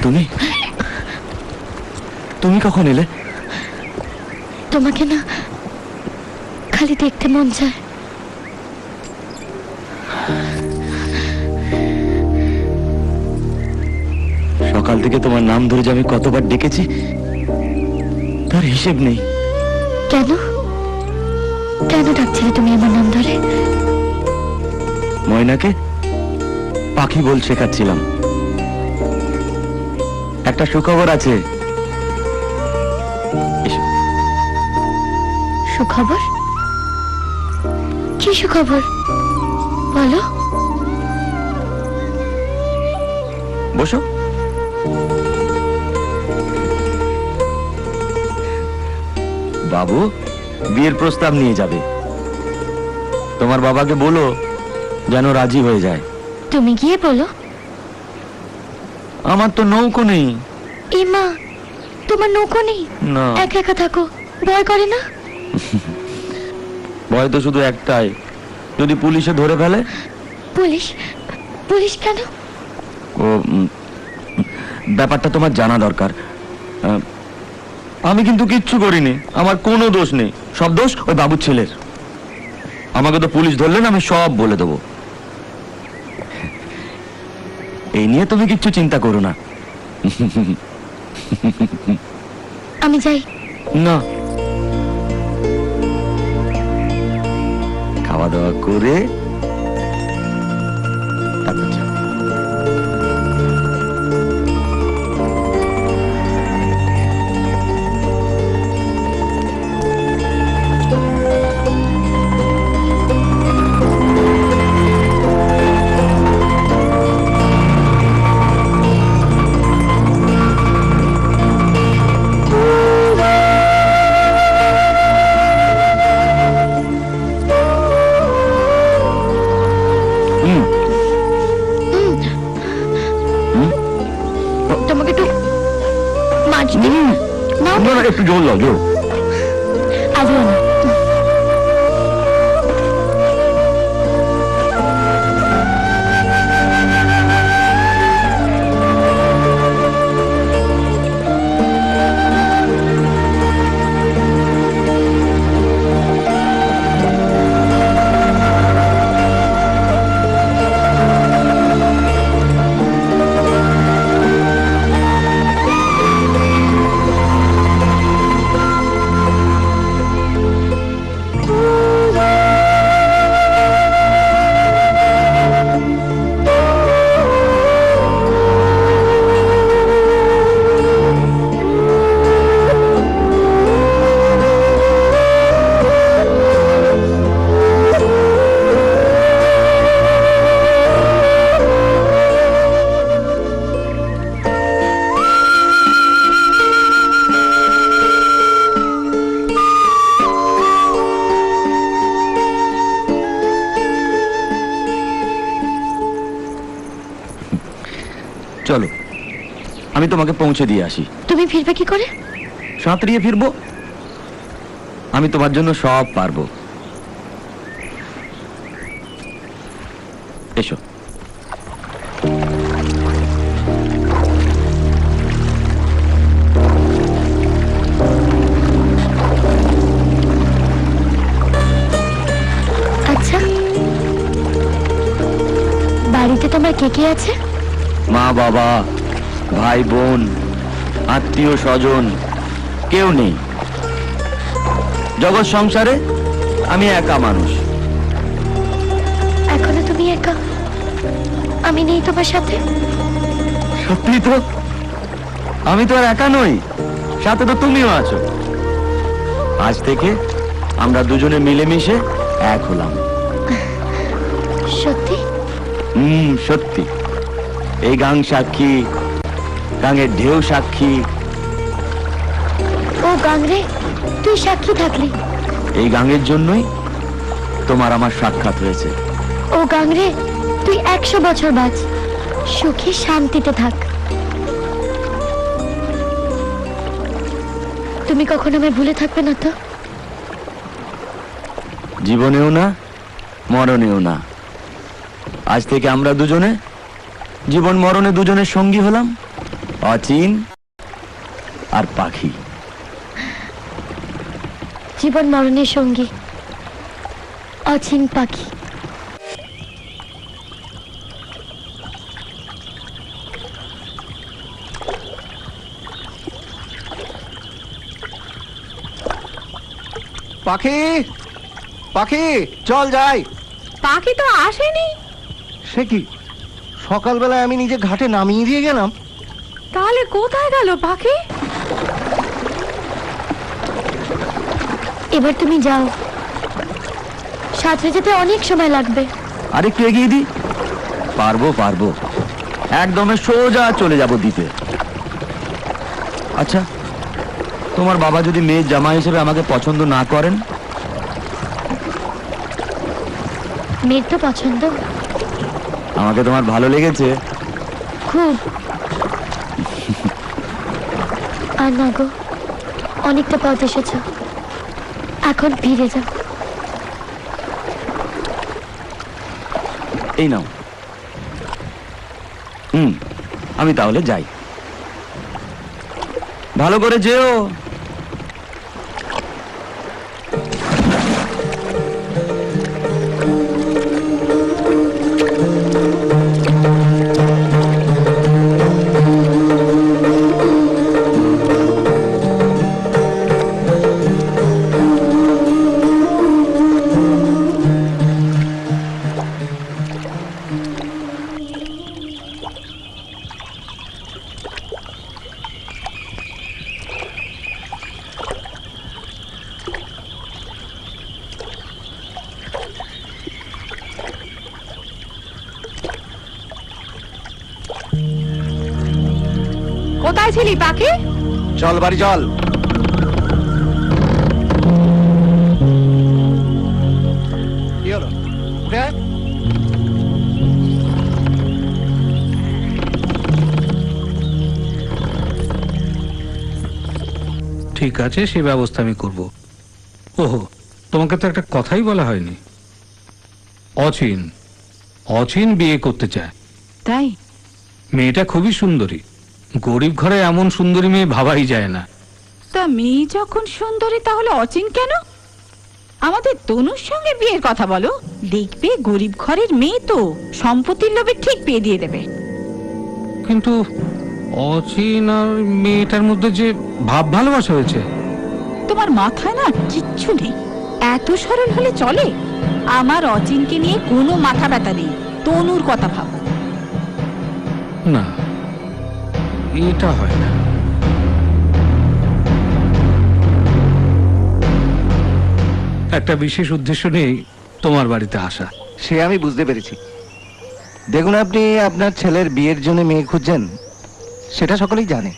তুমি তুমি কখন এলে?
তোমাকে না খালি দেখতে মন চায়।
সকাল থেকে তোমার নাম ধরে যে আমি কতবার ডেকেছি তার হিসেব নেই।
কেন কেন ডাকছিলে তুমি আমার নাম ধরে?
ময়নাকে পাখি বল শেখাচ্ছিলাম। একটা সুখবর আছে। এসো।
সুখবর? কি সুখবর বলো?
বসো। বাবু বিয়ের প্রস্তাব নিয়ে যাবে। তোমার বাবাকে বলো যেন রাজি হয়ে যায়।
তুমি গিয়ে বলো।
আমার তো নৌকো নেই।
এ মা, তোমার নৌকো নেই?
না।
একা একা থাকো, ভয় করে না?
ভয় তো শুধু একটাই, যদি পুলিশে ধরে ফেলে।
পুলিশ? পুলিশ কেন?
ও ব্যাপারটা তোমার জানা দরকার। আমি কিন্তু কিচ্ছু করিনি, আমার কোনো দোষ নেই, সব দোষ ওই বাবুর ছেলের। আমাকে তো পুলিশ ধরলে না আমি সব বলে দেবো। এই নিয়ে তুমি কিচ্ছু চিন্তা করো না।
আমি যাই।
না, খাওয়া খাওয়া দাওয়া করে তারপর যাও।
তোমাকে একটু মাছ দিই না?
না, না, একটু জোর দাও, জোর।
আজও না।
চলো, আমি তোমাকে পৌঁছে দিয়ে আসি।
তুমি ফিরবে কি করে?
সাঁতরিয়ে ফিরবো। আমি তোমার জন্য সব পারবো। এসো।
আচ্ছা, বাড়িতে তোমার কে কে আছে?
মা, বাবা, ভাই, বোন, আত্মীয় স্বজন কেউ নেই। জগৎ সংসারে আমি একা মানুষ।
এখনো তুমি একা? আমি নেই তোমার সাথে?
সত্যি তো, আমি তো আর একা নই, সাথে তো তুমিও আছো। আজ থেকে আমরা দুজনে মিলেমিশে এক হলাম।
সত্যি?
সত্যি। এই গাং সাক্ষী, গাঙের ঢেউ সাক্ষী।
ও গাংরে, তুই সাক্ষী থাকলি?
এই গাঙের জন্যই তোমার আমার সাক্ষাৎ হয়েছে।
ও গাংরে, তুই 100 বছর বাঁচ, সুখে শান্তিতে থাক। তুমি কখনো আমায় ভুলে থাকবে না তো?
জীবনেও না, মরণেও না। আজ থেকে আমরা দুজনে জীবন মরণে দুজনের সঙ্গী হলাম, অচিন আর পাখি।
জীবন মরণের সঙ্গী, অচিন পাখি।
পাখি, পাখি, চল যাই।
পাখি তো আসেনি।
সে কি, সকালবেলায় আমি নিজে ঘাটে নামিয়ে দিয়ে গেলাম।
তাহলে কোথায় গেল পাখি?
এবার তুমি যাও, সাঁতরে যেতে অনেক সময় লাগবে।
আর একটু এগিয়ে দি। পারবো পারবো, একদমে সোজা চলে যাব দিতে। আচ্ছা, তোমার বাবা যদি মেয়ের জামা হিসেবে আমাকে পছন্দ না করেন?
মেয়ের তো পছন্দ।
আমাকে তোমার ভালো লেগেছে?
খুব। আর না গো, অনেকটা পথ এসেছ, এখন ফিরে যাও।
এই নাও। আমি তাহলে যাই। ভালো করে যেও।
কোথায় ছিলি পাখি?
চল বাড়ি চল। কি হলো? উঠে আয়।
ঠিক আছে, সে ব্যবস্থা আমি করব। ওহো, তোমাকে তো একটা কথাই বলা হয়নি। অচিন অচিন বিয়ে করতে চায়।
তাই?
মেয়েটা খুবই সুন্দরী। গরিব ঘরে এমন সুন্দরী মেয়ে ভাবাই যায় না।
তা মেয়ে যখন সুন্দরী তাহলে অচিন কেন? আমাদের তনুর সঙ্গে বিয়ের কথা বলো, দেখবে গরিব ঘরের মেয়ে তো সম্পত্তির লোভে ঠিক বিয়ে দিয়ে দেবে।
কিন্তু অচিন আর মেয়েটার মধ্যে যে ভাব ভালোবাসা হয়েছে।
তোমার মাথায় না কিচ্ছু নেই, এত সরল হলে চলে? আমার অচিনকে নিয়ে কোনো মাথা ব্যথা নেই, তনুর কথা ভাবো।
না, এটা হয় না। একটা বিশেষ উদ্দেশ্য নেই তোমার বাড়িতে আসা।
সে আমি বুঝতে পেরেছি। দেখুন, আপনি আপনার ছেলের বিয়ের জন্য মেয়ে খুঁজছেন, সেটা সকলেই জানে।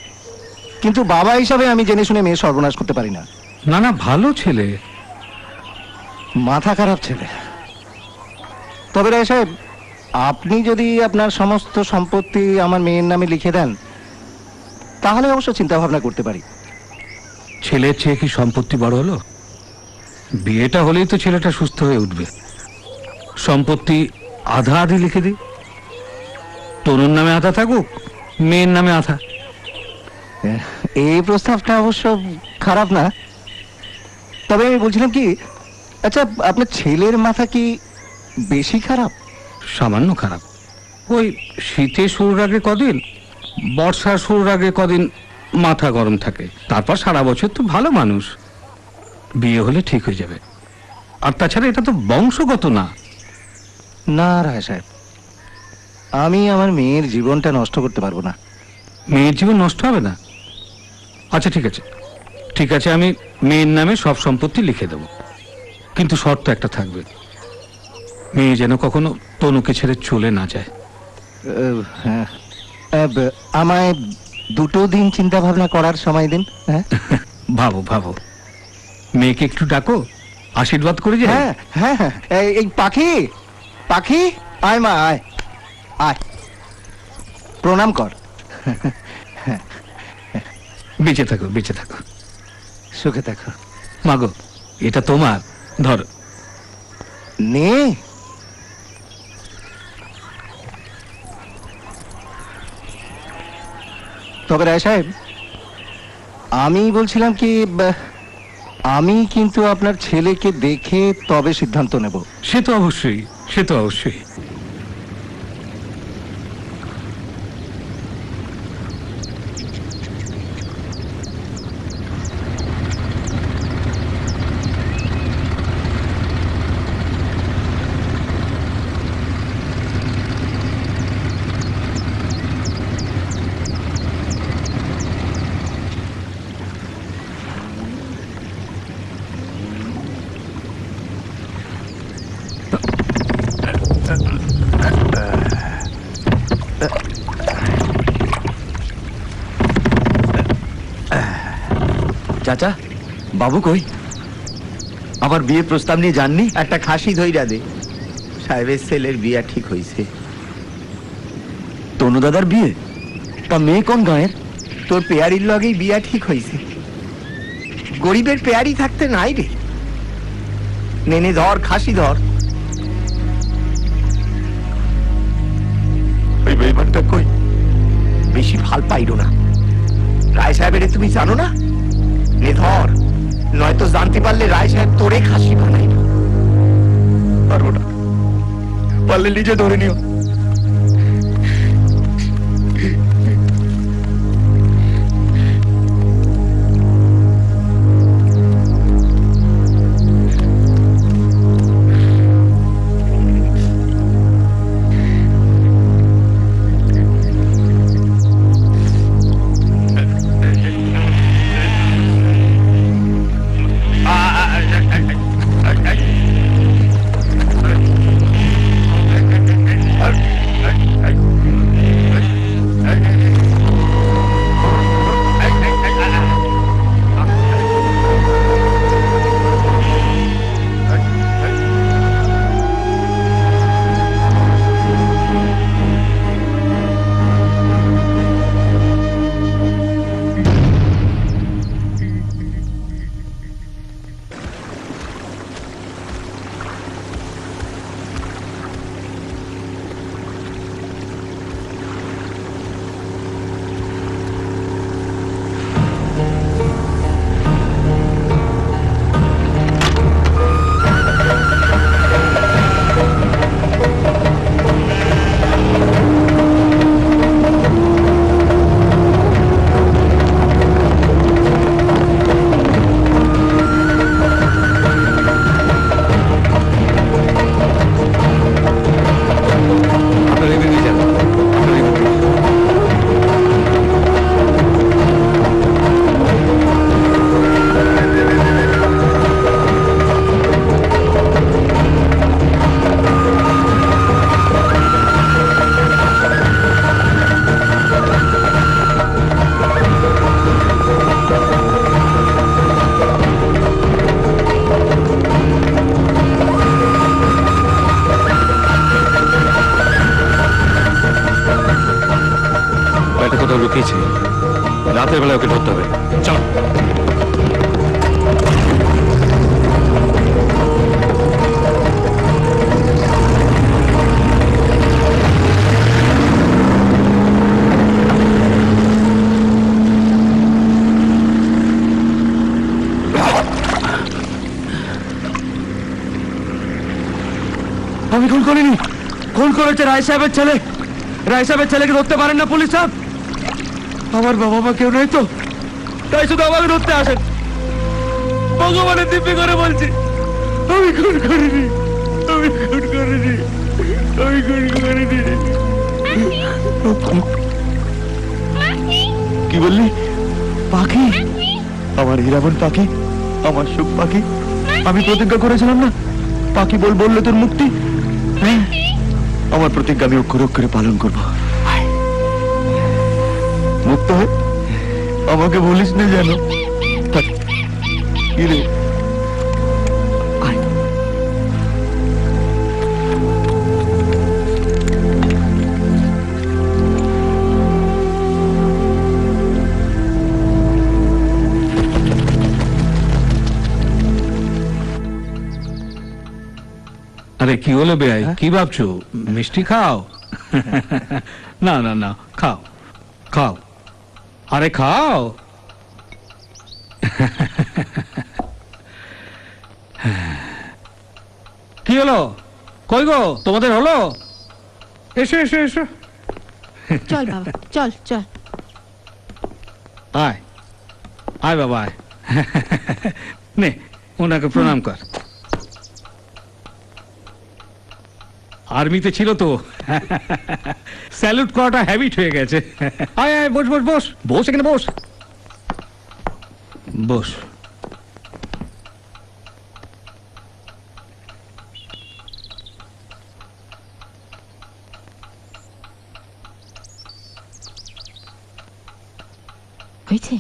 কিন্তু বাবা হিসাবে আমি জেনে শুনে মেয়ে সর্বনাশ করতে পারি না।
না না, ভালো ছেলে।
মাথা খারাপ ছেলে। তবে রায় সাহেব, আপনি যদি আপনার সমস্ত সম্পত্তি আমার মেয়ের নামে লিখে দেন, তাহলে অবশ্য চিন্তা ভাবনা করতে পারি।
ছেলের চেয়ে কি সম্পত্তি বড় হলো? বিয়েটা হলেই তো ছেলেটা সুস্থ হয়ে উঠবে। সম্পত্তি আধা আধি লিখে দিই, তরুণ নামে আধা থাকুক, মেয়ের নামে আধা।
এই প্রস্তাবটা অবশ্য খারাপ না। তবে আমি বলছিলাম কি, আচ্ছা আপনার ছেলের মাথা কি বেশি খারাপ?
সামান্য খারাপ। ওই শীতে শুরুর আগে কদিন, বর্ষা শুরুর আগে কদিন মাথা গরম থাকে, তারপর সারা বছর তো ভালো মানুষ। বিয়ে হলে ঠিক হয়ে যাবে। আর তাছাড়া এটা তো বংশগত না।
না রায় সাহেব, আমি আমার মেয়ের জীবনটা নষ্ট করতে পারবো না।
মেয়ের জীবন নষ্ট হবে না? আচ্ছা ঠিক আছে, ঠিক আছে, আমি মেয়ের নামে সব সম্পত্তি লিখে দেব। কিন্তু শর্ত একটা থাকবে, মেয়ে যেন কখনো তনুকে ছেড়ে চলে না যায়।
হ্যাঁ, আমায় 2 দিন চিন্তা ভাবনা করার সময় দিন। হ্যাঁ
ভাবো ভাবো, মেয়েকে একটু ডাকো, আশীর্বাদ করে যে।
হ্যাঁ হ্যাঁ হ্যাঁ, এই পাখি, পাখি আয় মা, আয় আয়, প্রণাম কর।
বেঁচে থাকো, বেঁচে থাকো,
সুখে থাকো।
মাগো, এটা তোমার, ধরো।
নে। তবে রায় সাহেব, আমি বলছিলাম কি, আমি কিন্তু আপনার ছেলেকে দেখে তবে সিদ্ধান্ত নেব।
সে তো অবশ্যই, সে তো অবশ্যই।
চাচা, বাবু কই? আমার বিয়ের প্রস্তাব নিয়ে জাননি?
একটা খাসি ধইরা দে, সাহেবের ছেলের বিয়া ঠিক হইছে।
তনু দাদার বিয়ে? তা মেয়ে কোন গাঁয়ের?
তোর পেয়ারির লগেই বিয়া ঠিক হইছে। গরিবের পেয়ারি থাকতে নাই রে। নেনে ধর, খাসি ধর।
ওই বেইমানটা কই?
বেশি ভাল পাইরো না। রায় সাহেবের তুমি জানো না? নে ধর, নয়তো জানতে পারলে রায় সাহেব তোরে খাসি বানাইল।
পারবো না, পারলে নিজে ধরে নিও।
রাতের বেলা ওকে ধরতে হবে। চল।
আমি খুন করিনি। খুন করেছে রায় সাহেবের ছেলে। রায় সাহেবের ছেলেকে ধরতে পারেন না পুলিশ সাহেব? আমার বাবা মা কেউ নেই তো, তাই শুধু আমাকে ধরতে আসেন। ভগবানের দিব্যি করে বলছি, আমি খুন করিনি। আমি খুন করিনি। আমি খুন করিনি। কি বললি? পাখি? আমার হীরামন পাখি, আমার সুখ পাখি। আমি প্রতিজ্ঞা করেছিলাম না, পাখি বললে তোর মুক্তি। হ্যাঁ, আমার প্রতিজ্ঞা আমি অক্ষরে অক্ষরে পালন করব। মুক্ত হয়ে আমাকে বলিস না যেন। কি রে?
আরে কি হলো বেআই, কি ভাবছো? মিষ্টি খাও। না না না, খাও খাও, আরে খাও। কি হলো? কই গো, তোমাদের হলো? এসো এসো এসো।
চল বাবা, চল চল।
আয় আয় বাবা আয়। নে, ওনাকে প্রণাম কর। আর্মিতে ছিল তো, স্যালুট করাটা হ্যাবিট হয়ে গেছে। আয় আয়, বস বস বস, বস এখানে বস, বস।
হয়েছে?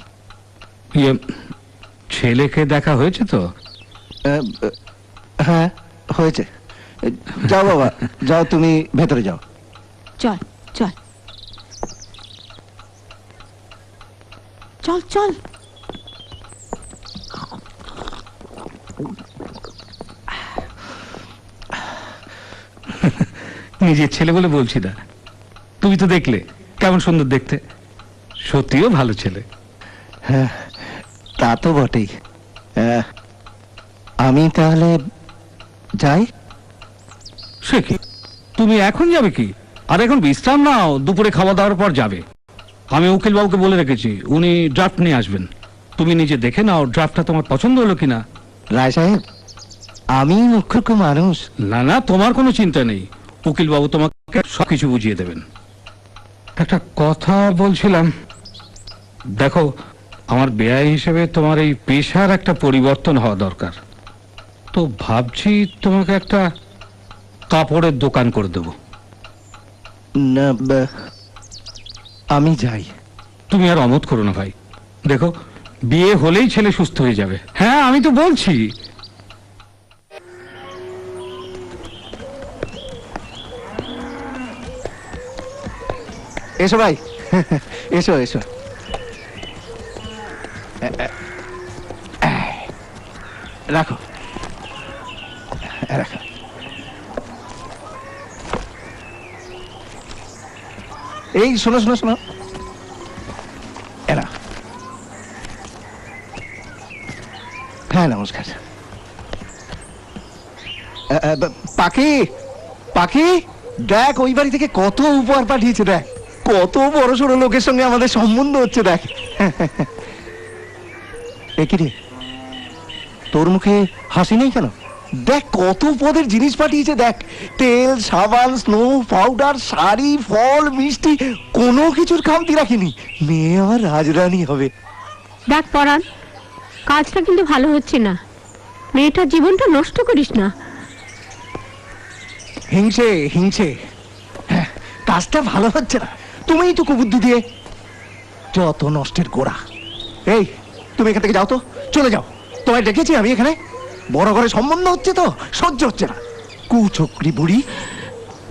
ইয়ে, ছেলেকে দেখা হয়েছে তো?
হ্যাঁ হয়েছে। যাও বাবা, যাও, তুমি ভেতরে যাও।
চল চল চল চল।
নিজের ছেলে বলে বলছি না, তুমি তো দেখলে কেমন সুন্দর দেখতে। সত্যিও ভালো ছেলে।
হ্যাঁ, তা তো বটেই। আমি তাহলে যাই।
সে কি, তুমি এখন যাবে কি? আর এখন বিশ্রাম নাও, দুপুরে খাওয়া দাওয়ার পর যাবে। আমি উকিল বাবুকে বলে রেখেছি, উনি ড্রাফট নিয়ে আসবেন। তুমি নিজে দেখে নাও ড্রাফটটা তোমার পছন্দ হলো কিনা।
রায় সাহেব, আমি মুখ্য মানুষ।
না না, তোমার কোনো চিন্তা নেই, উকিল বাবু তোমাকে সবকিছু বুঝিয়ে দেবেন। একটা কথা বলছিলাম, দেখো, আমার বেআই হিসেবে তোমার এই পেশার একটা পরিবর্তন হওয়া দরকার। তো ভাবছি তোমাকে একটা কাপড়ের দোকান করে দেব।
না, আমি যাই।
তুমি আর অমত করো না ভাই, দেখো বিয়ে হলেই ছেলে সুস্থ হয়ে যাবে। হ্যাঁ, আমি তো বলছি।
এসো ভাই, এসো এসো। রাখো রাখো। এই শোনো শোনো শোনো, এরা। হ্যাঁ নমস্কার। পাখি, পাখি, দেখ ওই বাড়ি থেকে কত উপহার পাঠিয়েছে। দেখ কত বড় সড়ো লোকের সঙ্গে আমাদের সম্বন্ধ হচ্ছে। দেখ, একই রে, তোর মুখে হাসি নেই কেন? দেখ কত পদের জিনিস পাঠিয়েছে। দেখ, তেল, সাবান, স্নো পাউডার, শাড়ি, ফল, মিষ্টি, কোনো কিছুর খামতি রাখিনি। মেয়ে আমার রাজরানী হবে।
দেখ পরাণ, কাজটা কিন্তু ভালো হচ্ছে না। মেয়েটার জীবনটা নষ্ট করিস না।
হিংসে হিংসে, হ্যাঁ, কাজটা ভালো হচ্ছে না। তুমিই তো কুবুদ্ধি দিয়ে যত নষ্টের গোড়া। এই, তুমি এখান থেকে যাও তো, চলে যাও। তোমায় ডেকেছি আমি এখানে, বড় ঘরে সম্বন্ধ হচ্ছে তো সহ্য হচ্ছে না। কুচক্রি বুড়ি।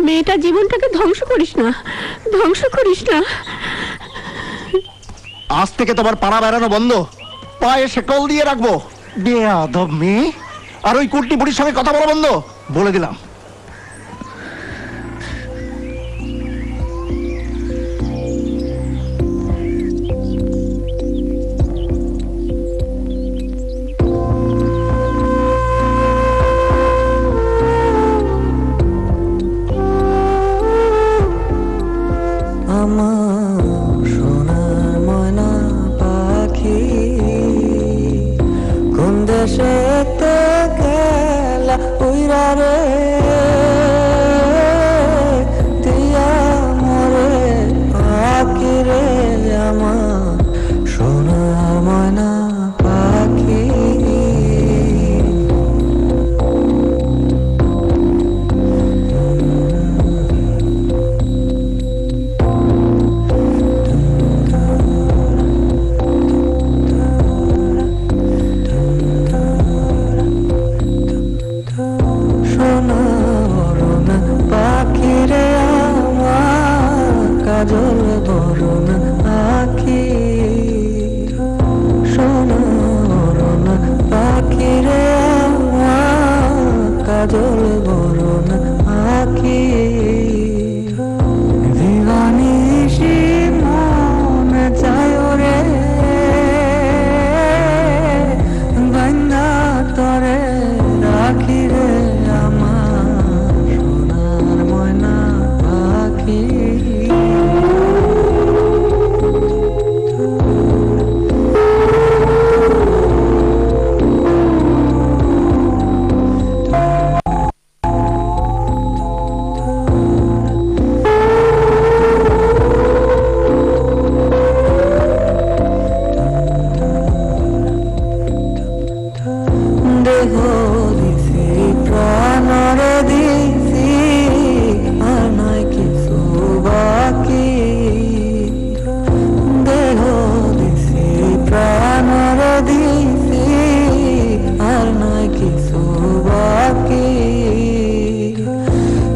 মেয়েটার জীবনটাকে ধ্বংস করিস না, ধ্বংস করিস না।
আজ থেকে তোমার পাড়া বেড়ানো বন্ধ, পায়ে শেকল দিয়ে রাখবো। বেয়াদব মেয়ে, আর ওই কুটনি বুড়ির সঙ্গে কথা বলা বন্ধ, বলে দিলাম।
আমার সোনার ময়না পাখি কোন দেশেতে গেলা উইরা রে দিয়া মরে পাখি রে আমার সোনার ময়না পাখি কাজল বরণ আখি সোনা বরণ পাখি রে কাজল বরণ আখি দিবানি মন চায় রে বান্দা তরে রাখি রে আমার সোনার ময়না পাখি দেহ দিছি প্রাণরে দিছি আর নাই কিছু বাকি দেহ দিছি প্রাণরে দিছি আর নাই কিছু বাকি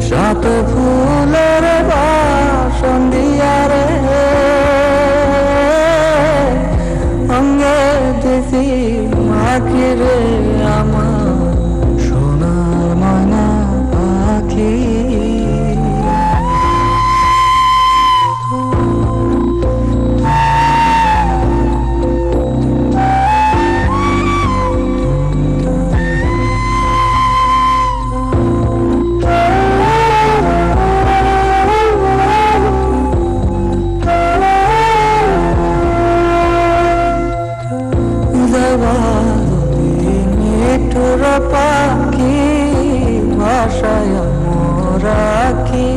সাত ফুলের বাসন দিয়া রে অঙ্গে দিছি মাখি রে আমার সোনার ময়না পাখি মিঠুর পাখি ভাষায় রাখি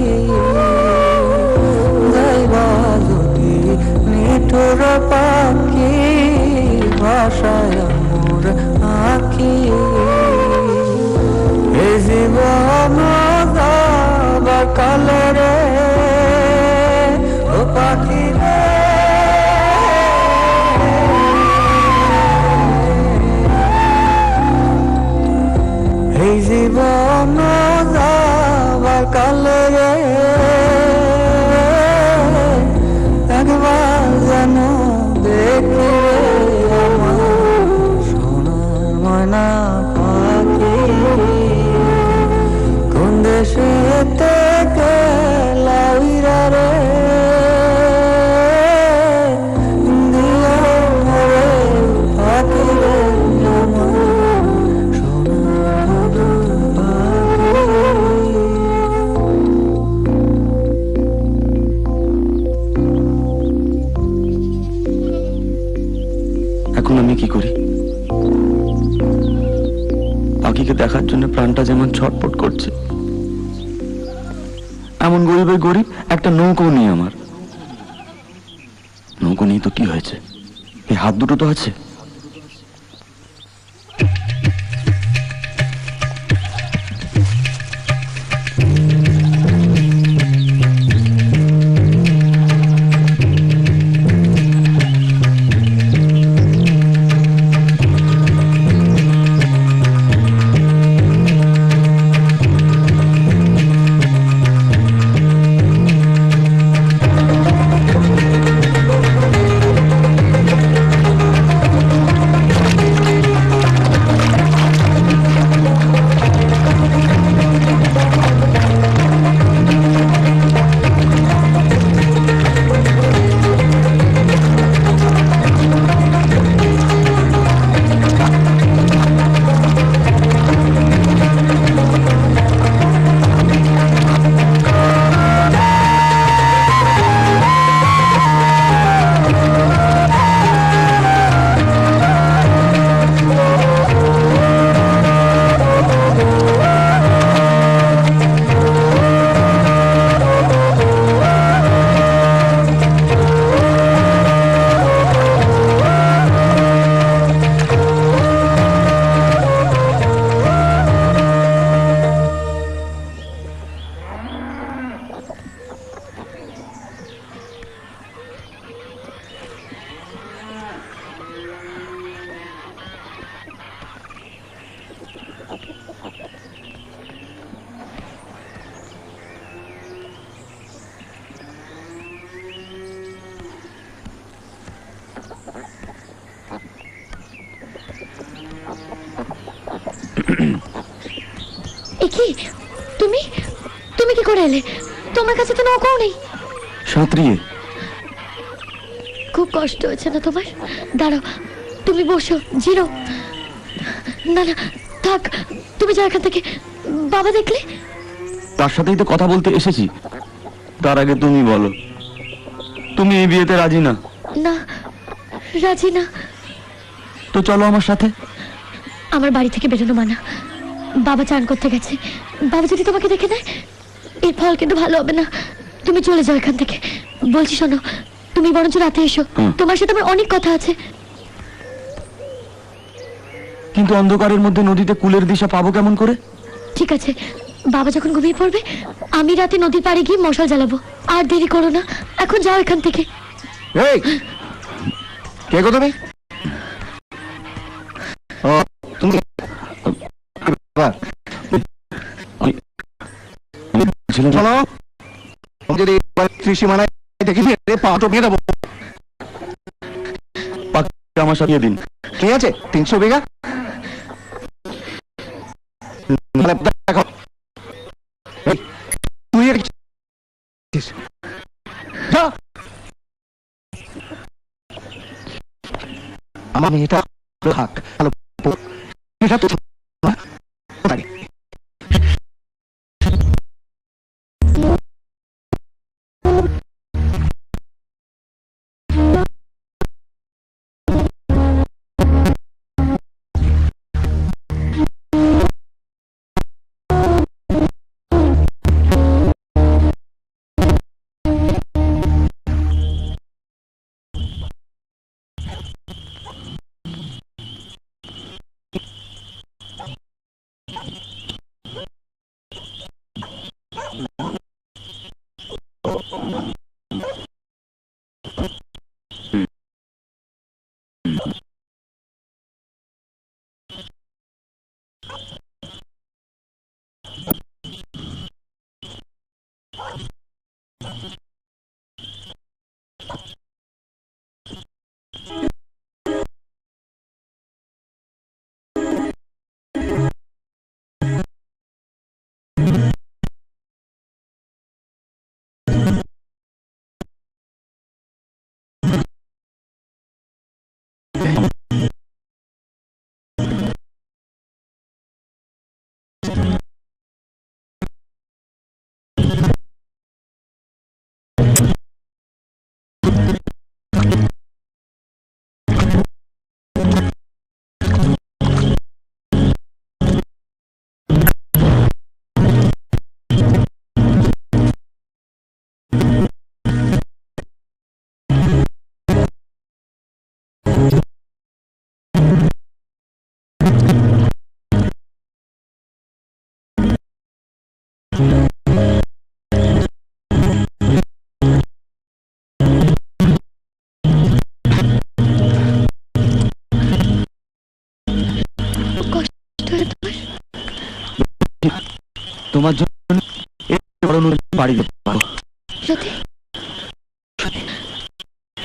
যাইবা যদি মিঠুর পাখি ভাষায় মোর আখি এ জীবন যাবার কালে রে ও পাখি রে এই জীবন যাবার কালে রে একবার যেন দেখি আমার সোনার ময়না পাখি কোন দেশেতে গেলা উইরা রে দিয়া মরে পাখি রে আমার সোনার পাখি।
এখন আমি কি করি? পাখিকে দেখার জন্য প্রাণটা যেমন ছটফট করছে, এমন গরিবের গরিব একটা নৌকো নেই আমার। নৌকো নেই তো কি হয়েছে, এই হাত দুটো তো আছে।
কি তুমি তুমি কি করে এলে? তোমার কাছে তো নৌকাও নেই।
সাঁতরিয়ে।
খুব কষ্ট হয়েছে না তোমার? দাঁড়াও, তুমি বসো, জিরো। না না থাক, তুমি যাও এখান থেকে। বাবা দেখলে?
তার সাথেই তো কথা বলতে এসেছি। তার আগে তুমি বলো, তুমি এই বিয়েতে রাজি না?
না, রাজি না।
তো চলো আমার সাথে।
আমার বাড়ি থেকে বেরোনো মানা। বাবা চান করতে গেছে। বাবা যদি তোমাকে দেখে নেয়, এর ফল কিন্তু ভালো হবে না। তুমি চলে যাও এখান থেকে। বলছি শোনো, তুমি বরঞ্চ রাতে এসো। তোমার সাথে আমার অনেক কথা আছে।
কিন্তু অন্ধকারের মধ্যে নদীতে কুলের দিশা পাবো কেমন করে?
ঠিক আছে, বাবা যখন ঘুমিয়ে পড়বে, আমি রাতে নদীর পাড়ে গিয়ে মশাল জ্বালাবো। আর দেরি করো না, এখন যাও এখান থেকে।
এই কে গো তুমি? ও তুমি বাবা,
ছিলেন
শোনো, তুমি যদি ত্রিসীমানায় দেখিস পা টপিয়ে দেবো।
পাখিকে আমার সাথে দিন।
ঠিক আছে, 300 বিঘা। নাহলে দেখো, এই, তুই যা। আমার মেয়েটা থাক ভালো, এটা তো না।
তোমার জন্য বাড়ি যেতে পারো।
সত্যি?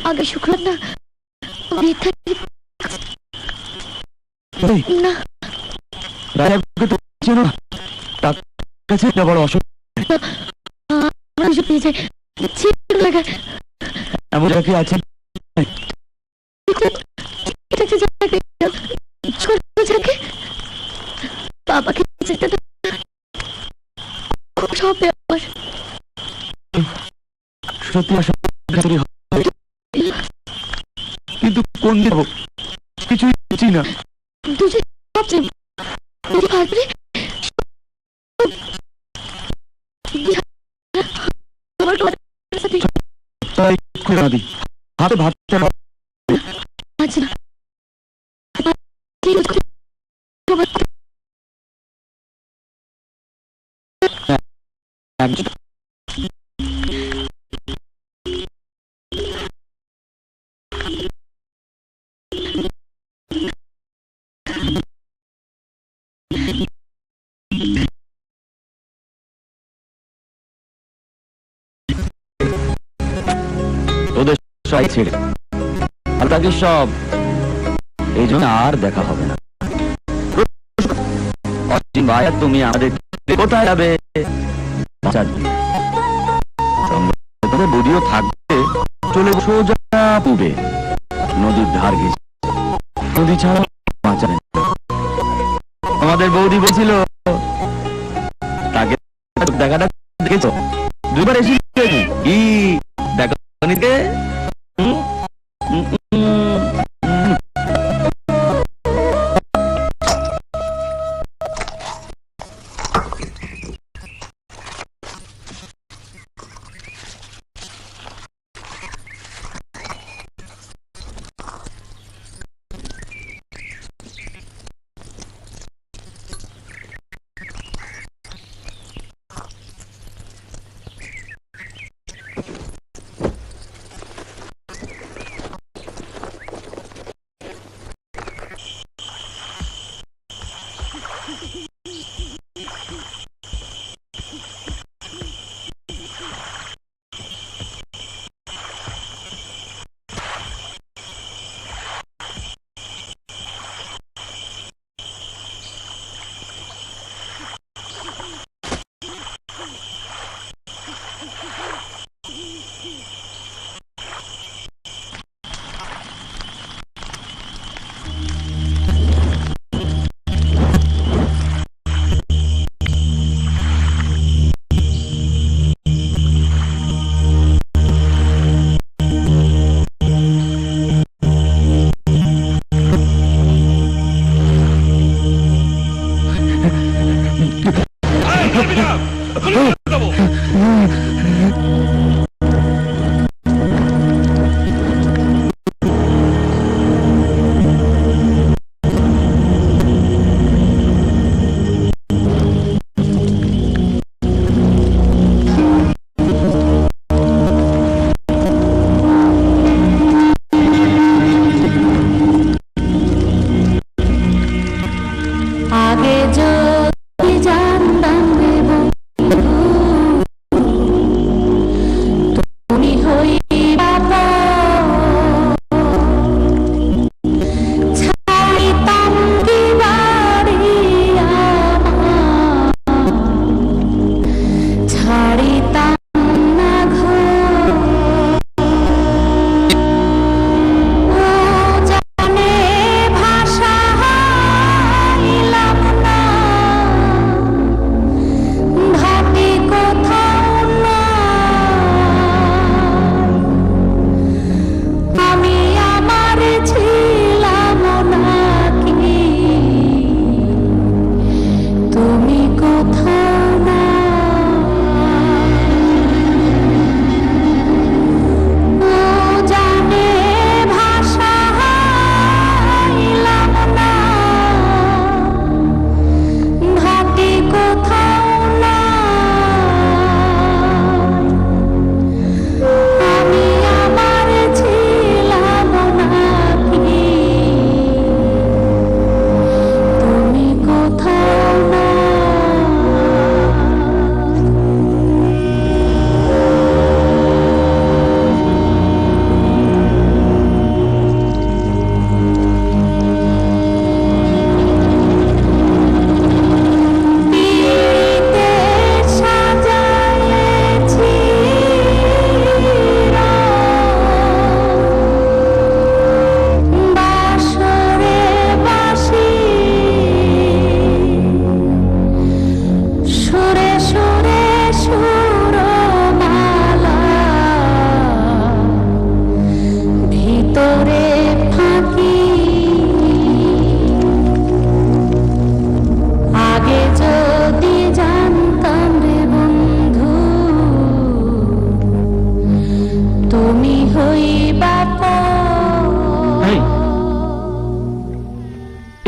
আগে শুক্রবার না, বিয়ে থাকলে না।
রাজাকে তো চেনো না, তার কাছে এটা বড় অসুখ।
আমার এসব পেয়ে যায়, ছিল লাগা।
এমন জায়গা কি আছে?
বাবাকে খুব সব ব্যাপার।
সত্যি আসা কিন্তু কোন দেব কিছুই বুঝছি না।
দুজন ভাবছে পারবে
তাই খুলে না দিই হাতে ভাবতে
আচ্ছা
ওদের সবাই ছেড়ে আর তাকে সব এই জন্য আর দেখা হবে না। ভাই তুমি আমাদের কোথায় যাবে? বাঁচার জন্য। সঙ্গে করে বৌদিও থাকবে, চলে সোজা পুবে নদীর ধার গেছে। নদী ছাড়া বাঁচাবে না। আমাদের বৌদি বলছিল, তাকে দেখাটা দেখেছ? 2 বার এসে কি দেখা নিতে?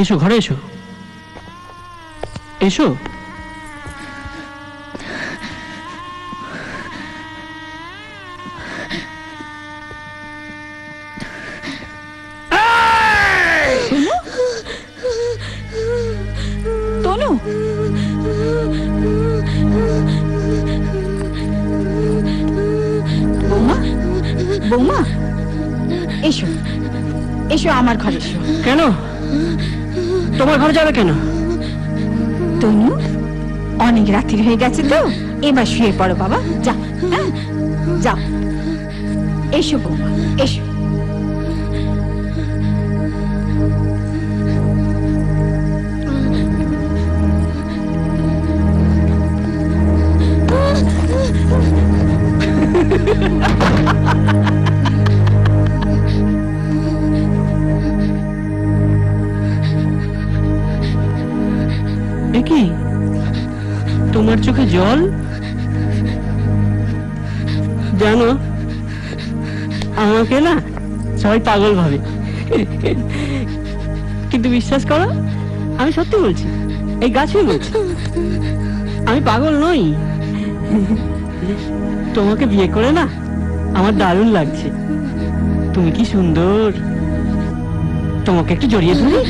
এসো ঘরে এসো এসো
তনু বৌমা বৌমা এসো এসো আমার ঘরে এসো।
কেন তোমার ঘরে যাবে কেন?
তনু অনেক রাত্রি হয়ে গেছে তো, এবার শুয়ে পড়ো বাবা, যা। হ্যাঁ, যাও। এসো বৌমা, এসো।
এ কি তোমার চোখে জল? জানো, আমাকে না সবাই পাগল ভাবে, কিন্তু বিশ্বাস করো আমি সত্যি বলছি, এই গাছই বলছি, আমি পাগল নই। তোমাকে বিয়ে করে না আমার দারুণ লাগছে, তুমি কি সুন্দর। তোমাকে একটু জড়িয়ে ধরি।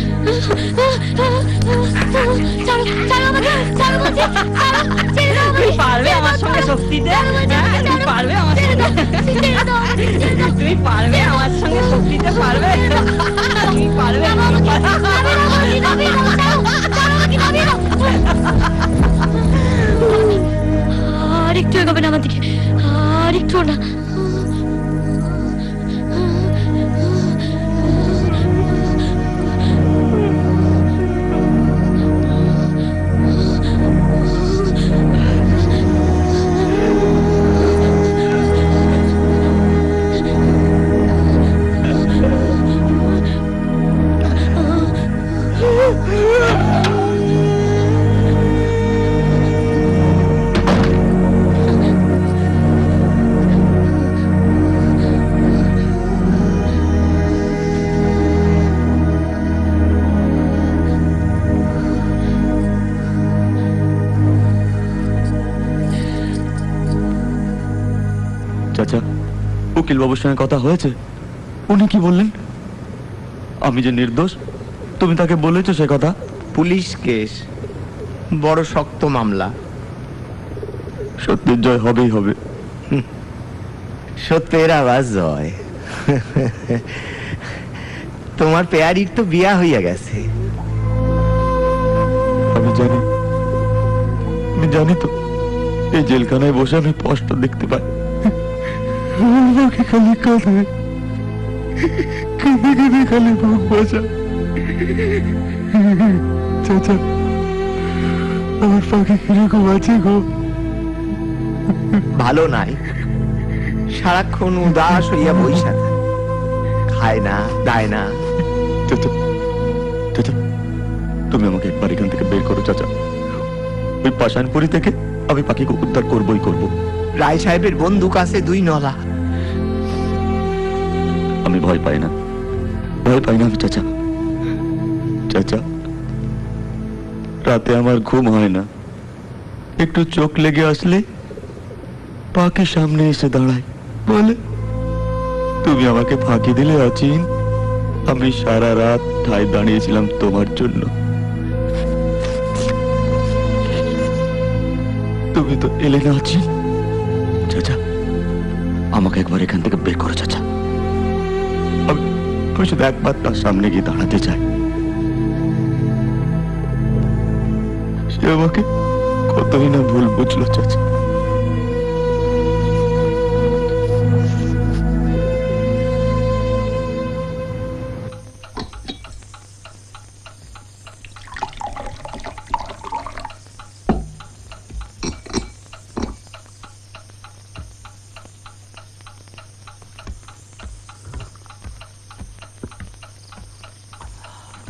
তুমি পারবে আমার সঙ্গে শক্তিতে? তুমি পারবে আমার সঙ্গে? তুমি পারবে আমার সঙ্গে শক্তিতে? পারবে? তুমি পারবে?
আর একটু এগোবেন আমার দিকে, আর একটু না।
চাচা, উকিল বাবুর সঙ্গে কথা হয়েছে? উনি কি বললেন? আমি যে নির্দোষ, তুমি তাকে বলেছো সে কথা?
পুলিশ কেস, বড় শক্ত মামলা।
সত্যের জয় হবেই হবে।
সত্যের আওয়াজ জয়। তোমার পেয়ারির তো বিয়া হইয়া গেছে।
আমি জানি, আমি জানি তো, এই জেলখানায় বসে আমি স্পষ্ট দেখতে পাই আমাকে খালি কাঁদে, কেঁদে কেঁদে খালি বুক বাজা। চাচা, আমার পাখি কিরকম আছে গো?
ভালো নাই, সারাক্ষণ উদাস হইয়া বইসা থাকে, খায় না, দায় না।
চাচা, চাচা, তুমি আমাকে একবার এখান থেকে বের করো চাচা। ওই পাষাণপুরি থেকে আমি পাখিকে উদ্ধার করবই করব।
রায় সাহেবের বন্দুক আছে 2 নলা।
আমি ভয় পাই না, ভয় পাই না আমি চাচা। চাচা, রাতে আমার ঘুম হয় না, একটু চোখ লেগে আসলে পাখি সামনে এসে দাঁড়ায়, বলে তুমি আমাকে ফাঁকি দিলে অচিন, আমি সারা রাত ঠায় দাঁড়িয়েছিলাম তোমার জন্য, তুমি তো এলে না অচিন। চাচা, আমাকে একবার এখান থেকে বের করো চাচা। আমি শুধু একবার তার সামনে গিয়ে দাঁড়াতে চাই। সে আমাকে কতই না ভুল বুঝলো চাচা।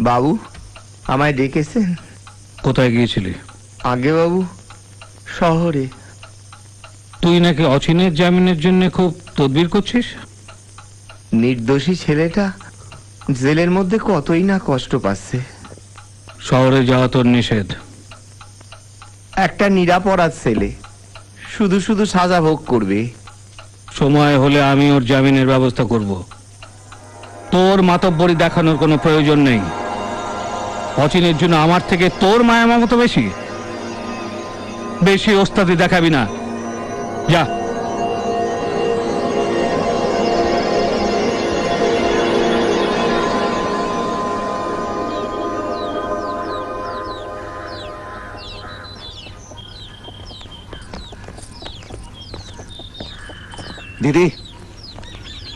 বাবু আমায় ডেকেছেন?
কোথায় গিয়েছিলি?
আগে বাবু, শহরে।
তুই নাকি অচিনের জামিনের জন্য খুব তদবির করছিস?
নির্দোষী ছেলেটা জেলের মধ্যে কতই না কষ্ট পাচ্ছে।
শহরে যাওয়া তোর নিষেধ।
একটা নিরাপরাধ ছেলে শুধু শুধু সাজা ভোগ করবে।
সময় হলে আমি ওর জামিনের ব্যবস্থা করব। তোর মাতব্বরি দেখানোর কোনো প্রয়োজন নেই। অচিনের জন্য আমার থেকে তোর মায়া মমতা বেশি। বেশি ওস্তাদি দেখাবি না, যা।
দিদি,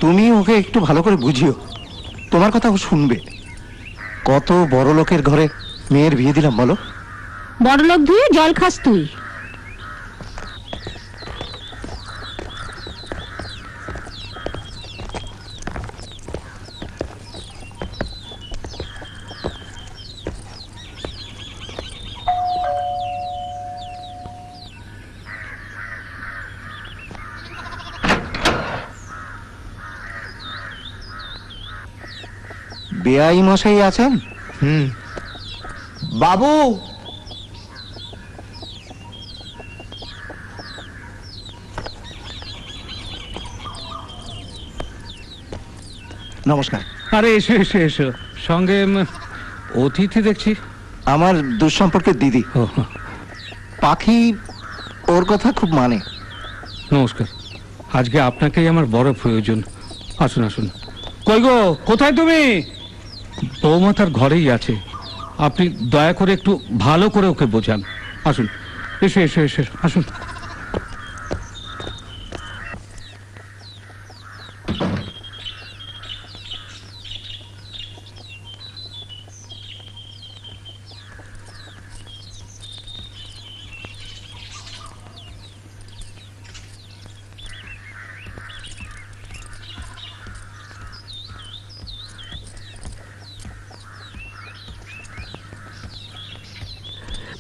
তুমি ওকে একটু ভালো করে বুঝিও, তোমার কথা ও শুনবে। কত বড় লোকের ঘরে মেয়ের বিয়ে দিলাম বলো।
বড় লোক ধুয়ে জল খাস তুই।
বেআই মশাই আছেন?
বাবু,
নমস্কার।
আরে এসো এসো এসো, সঙ্গে অতিথি দেখছি।
আমার দুঃসম্পর্কের দিদি
ও,
পাখি, ওর কথা খুব মানে।
নমস্কার। আজকে আপনাকেই আমার বড় প্রয়োজন। আসুন আসুন। কই গো, কোথায় তুমি? বৌমা তার ঘরেই আছে, আপনি দয়া করে একটু ভালো করে ওকে বোঝান। আসুন, এসো এসো এসো, আসুন।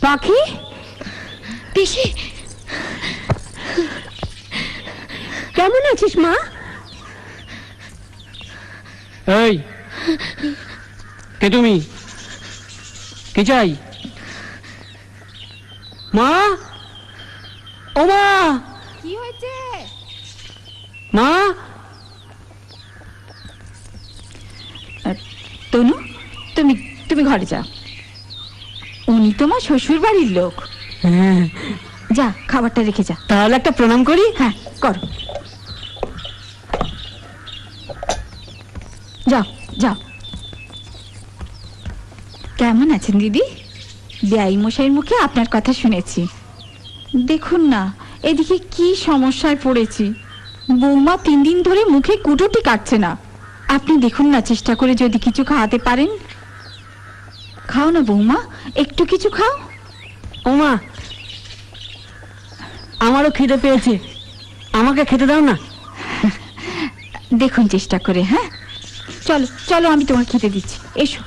পাখি,
পিসি,
কেমন আছিস মা?
এই, কে তুমি? কি চাই? মা, ও মা,
কি হয়েছে?
মা।
তনু, তুমি তুমি ঘরে যাও। উনি তোমার শ্বশুর বাড়ির লোক। যা, খাবারটা রেখে যা।
তাহলে একটা প্রণাম করি।
হ্যাঁ, করো। যাও যাও। কেমন আছেন দিদি? বেআই মশাইয়ের মুখে আপনার কথা শুনেছি। দেখুন না, এদিকে কি সমস্যায় পড়েছি। বৌমা 3 দিন ধরে মুখে কুটোটি কাটছে না। আপনি দেখুন না, চেষ্টা করে যদি কিছু খাওয়াতে পারেন। খাও না বৌমা, একটু কিছু খাও।
ওমা, আমারও খিদে পেয়েছে, আমাকে খেতে দাও না।
দেখুন চেষ্টা করে। হ্যাঁ, চলো চলো, আমি তোমার খেতে দিচ্ছি, এসো।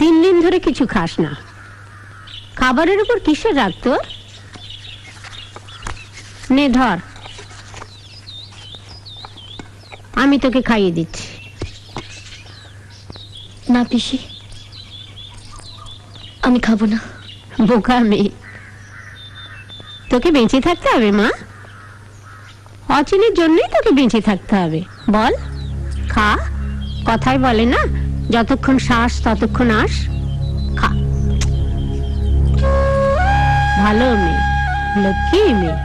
তিন দিন ধরে কিছু খাস না, খাবারের উপর কিসের রাগ তোর? নে ধর, আমি তোকে খাইয়ে দিচ্ছি।
না পিসি, আমি খাবো না।
বোকা মেয়ে, তোকে বেঁচে থাকতে হবে মা, অচিনের জন্যই তোকে বেঁচে থাকতে হবে। বল, খা। কথাই বলে না, যতক্ষণ শ্বাস ততক্ষণ আস। খা। ভালো মেয়ে, লক্ষ্মী মেয়ে।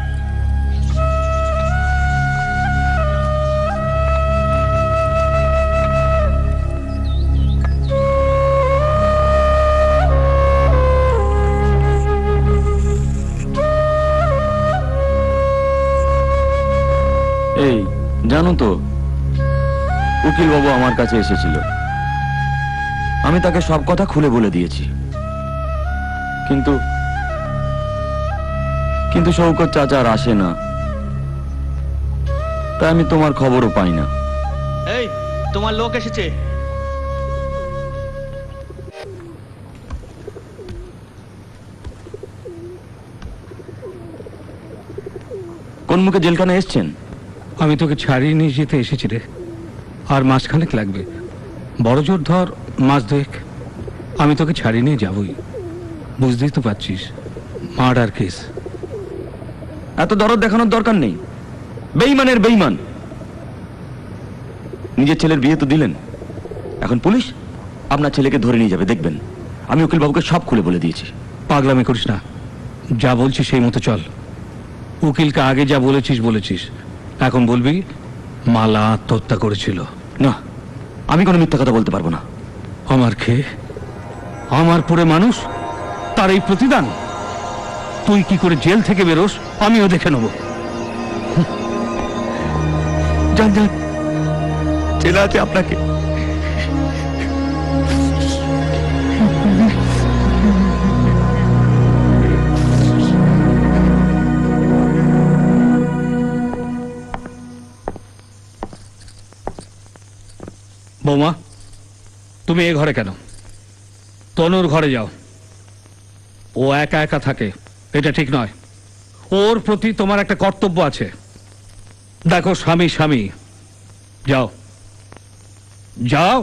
এই জানো তো, উকিল বাবু আমার কাছে এসেছিল। আমি তাকে সব কথা খুলে বলে দিয়েছি, কিন্তু কিন্তু শৌকত চাচা আর আসে না, তাই আমি তোমার খবরও পাই না।
এই, তোমার লোক এসেছে।
কোন মুখে জেলখানে এসছেন?
আমি তোকে ছাড়িয়ে নিয়ে যেতে এসেছি রে, আর মাসখানেক লাগবে, বড় জোর ধর মাস 2। আমি তোকে ছাড়িয়ে নিয়ে যাবই, বুঝতেই তো পারছিস, মার্ডার কেস।
এত দরদ দেখানোর দরকার নেই। বেঈমানের বেঈমান। নিজের ছেলের বিয়ে তো দিলেন, এখন পুলিশ আপনার ছেলেকে ধরে নিয়ে যাবে, দেখবেন। আমি উকিল বাবুকে সব খুলে বলে দিয়েছি।
পাগলামি করিস না, যা বলছি সেই মতো চল। উকিলকে আগে যা বলেছিস বলেছিস, এখন বলবি মালা আত্মহত্যা করেছিল।
না, আমি কোনো মিথ্যা কথা বলতে পারবো না।
আমার খেয়ে আমার পরে মানুষ, তার এই প্রতিদান? তুই কি করে জেল থেকে বেরোস আমিও দেখে নেব।
যান যান, চেনা আছে আপনাকে।
বৌমা, তুমি এ ঘরে কেন? তনুর ঘরে যাও। ও একা একা থাকে, এটা ঠিক নয়। ওর প্রতি তোমার একটা কর্তব্য আছে। দেখো, স্বামী স্বামী। যাও যাও।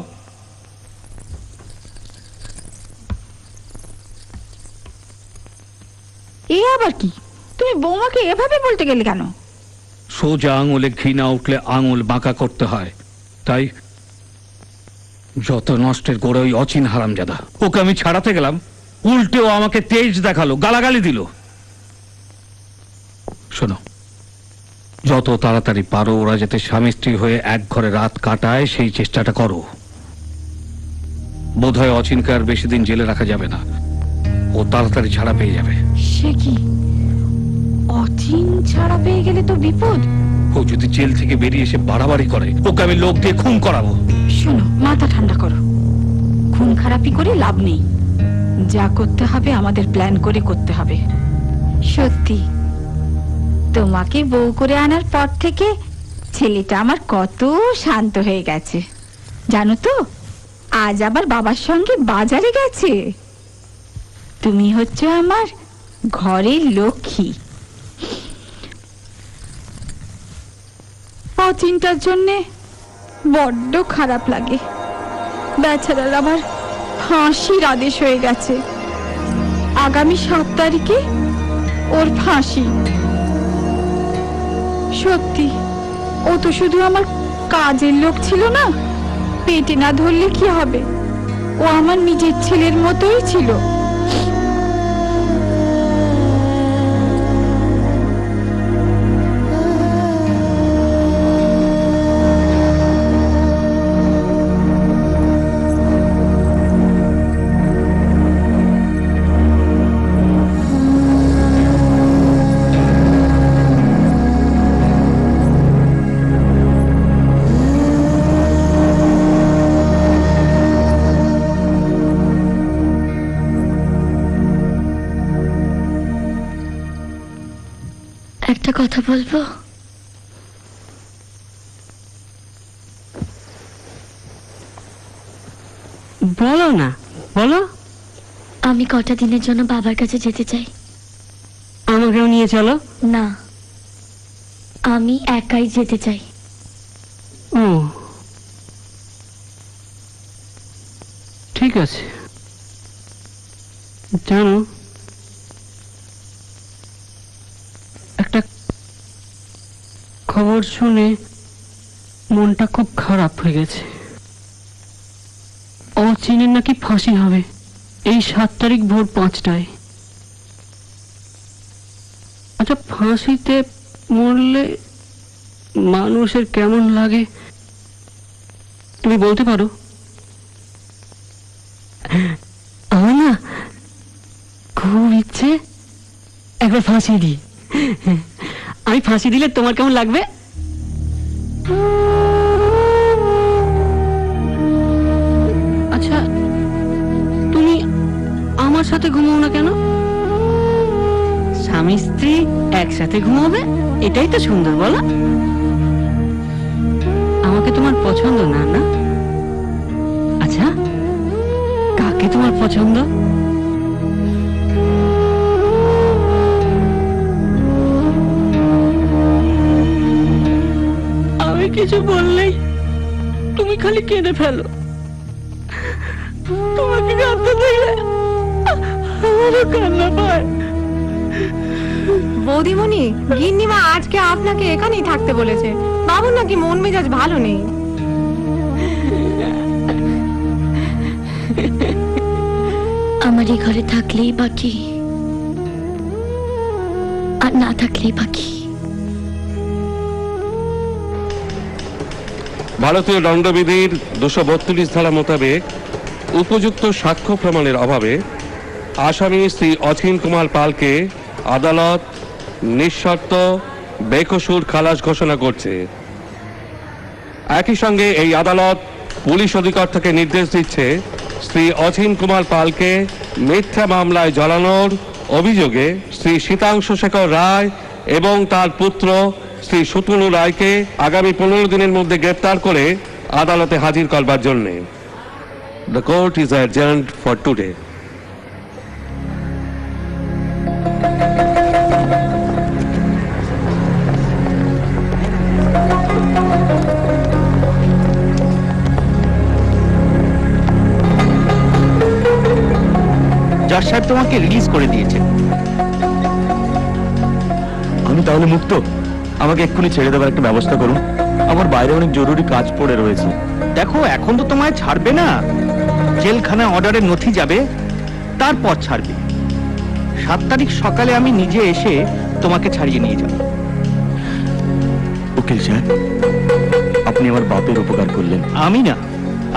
এ আবার কি? তুমি বৌমাকে এভাবে বলতে গেলে কেন?
সোজা আঙুলে ঘি না উঠলে আঙুল বাঁকা করতে হয়, তাই যত নষ্টের গোড়ে ওই অচিন হারামজাদা। ওকে আমি ছাড়াতে গেলাম, উল্টেও আমাকে তেজ দেখালো, গালাগালি দিল। শোনো, যত তাড়াতাড়ি পারো ওরা যাতে স্বামী স্ত্রী হয়ে এক ঘরে রাত কাটায় সেই চেষ্টাটা করো। বোধহয় অচিনকে আর বেশি দিন জেলে রাখা যাবে না, ও তাড়াতাড়ি ছাড়া পেয়ে যাবে।
সে কি? অচিন ছাড়া পেয়ে গেলে তো বিপদ।
ও যদি জেল থেকে বেরিয়ে এসে বাড়াবাড়ি করে, ওকে আমি লোক দিয়ে খুন করাবো।
শোনো, মাথা ঠান্ডা করো। খুন খারাপি করে লাভ নেই। যা করতে হবে আমাদের প্ল্যান করে করতে হবে। সত্যি, তোমাকে বউ করে আনার পর থেকে ছেলেটা আমার কত শান্ত হয়ে গেছে জানো তো। আজ আবার বাবার সঙ্গে বাজারে গেছে। তুমি হচ্ছে আমার ঘরের লক্ষ্মী। অচিন্তার জন্যে বড্ড খারাপ লাগে। বেচারার আবার ফাঁসির আদেশ হয়ে গেছে। আগামী 7 তারিখে ওর ফাঁসি। সত্যি, ও তো শুধু আমার কাজের লোক ছিল না। পেটে না ধরলে কি হবে, ও আমার নিজের ছেলের মতোই ছিল।
একটা কথা বলবো?
বলো না, বলো।
আমি কটা দিনের জন্য বাবার কাছে যেতে চাই।
আমাকেও নিয়ে চলো।
না, আমি একাই যেতে চাই।
ও ঠিক আছে। জানো, একটা খবর শুনে মনটা খুব খারাপ হয়ে গেছে। অচিনের নাকি ফাঁসি হবে এই 7 তারিখ ভোর 5টায়। আচ্ছা, ফাঁসিতে মরলে মানুষের কেমন লাগে তুমি বলতে পারো? আমার না খুব ইচ্ছে একবার ফাঁসি দিই। আমি ফাঁসি দিলে তোমার কেমন লাগবে? আচ্ছা, তুমি আমার সাথে ঘুমাও না কেন? স্বামী স্ত্রী একসাথে ঘুমাবে, এটাই তো সুন্দর, বলো? আমাকে তোমার পছন্দ না? না, আচ্ছা, কাকে তোমার পছন্দ? আমি কিছু বললেই তুমি খালি কেঁদে ফেলো। তোমাকে কাঁদতে দেখলে আমারও কান্না পায়।
বৌদিমণি, গিন্নিমা আজকে আপনাকে এখানেই থাকতে বলেছে। বাবুর নাকি মন মেজাজ ভালো নেই।
আমার এই ঘরে থাকলেই বাকি। আর না থাকলেই বাকি।
ভারতীয় দণ্ডবিধির 232 ধারা মোতাবেক উপযুক্ত সাক্ষ্য প্রমাণের অভাবে আসামি শ্রী অচিন কুমার পালকে আদালত নিঃশর্ত বেকসুর খালাস ঘোষণা করছে। একই সঙ্গে এই আদালত পুলিশ অধিকর্তাকে নির্দেশ দিচ্ছে শ্রী অচিন কুমার পালকে মিথ্যা মামলায় জড়ানোর অভিযোগে শ্রী শীতাংশু শেখর রায় এবং তার পুত্র শ্রী সুতুনু রায়কে আগামী 15 দিনের মধ্যে গ্রেপ্তার করে আদালতে হাজির করবার জন্য। The court is adjourned for today.
জজ সাহেব তোমাকে রিলিজ করে দিয়েছে।
আমি তাহলে মুক্ত? আমাকে এক্ষুনি ছেড়ে দেওয়ার একটা ব্যবস্থা করুন, আমার বাইরে অনেক জরুরি কাজ পড়ে রয়েছে।
দেখো এখন তো তোমায় ছাড়বে না, জেলখানা অর্ডারের নথি যাবে, তারপর ছাড়বে। 7 তারিখ সকালে আমি নিজে এসে তোমাকে ছাড়িয়ে নিয়ে যাব।
উকিল সাহেব, আপনি আমার বাপের উপকার করলেন।
আমি না,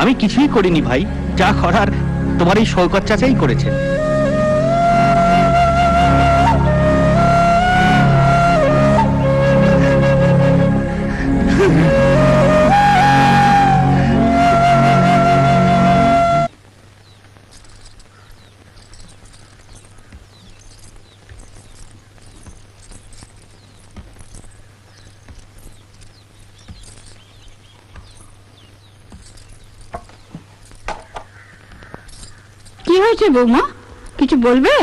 আমি কিছুই করিনি ভাই, যা করার তোমার এই শওকত চাচাই করেছে।
কি হয়েছে বৌমা, কিছু বলবে?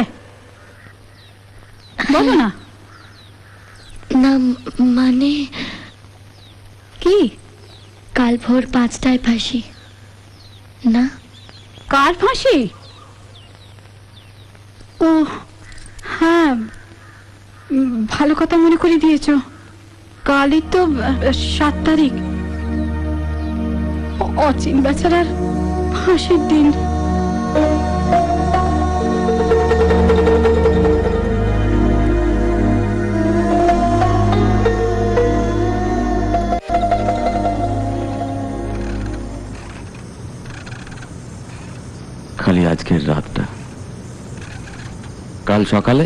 বলো না।
না মানে
কি?
কাল ভোর 5টায় ফাঁসি। না
কার ফাঁসি? ও হ্যাঁ, ভালো কথা মনে করে দিয়েছ। কালই তো 7 তারিখ, অচিন বেচারার ফাঁসির দিন।
খালি আজকের রাতটা, কাল সকালে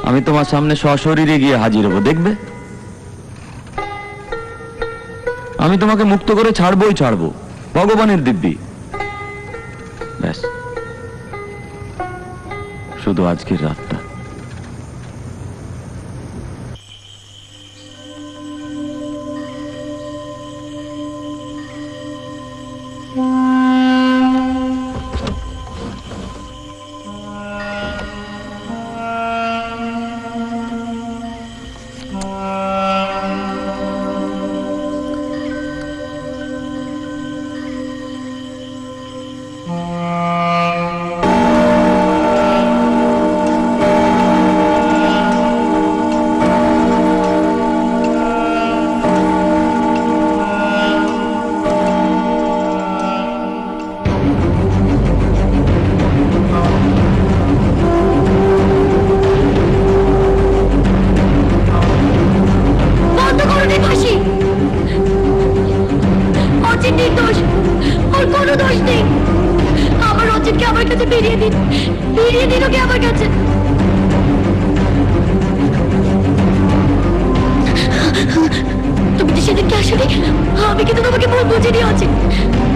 আমি তোমার সামনে সশরীরে গিয়ে হাজির হব, দেখবে? আমি তোমাকে মুক্ত করে ছাড়বই ছাড়বো, ভগবানের দিব্যি। ব্যাস, শুধু আজকের রাতটা।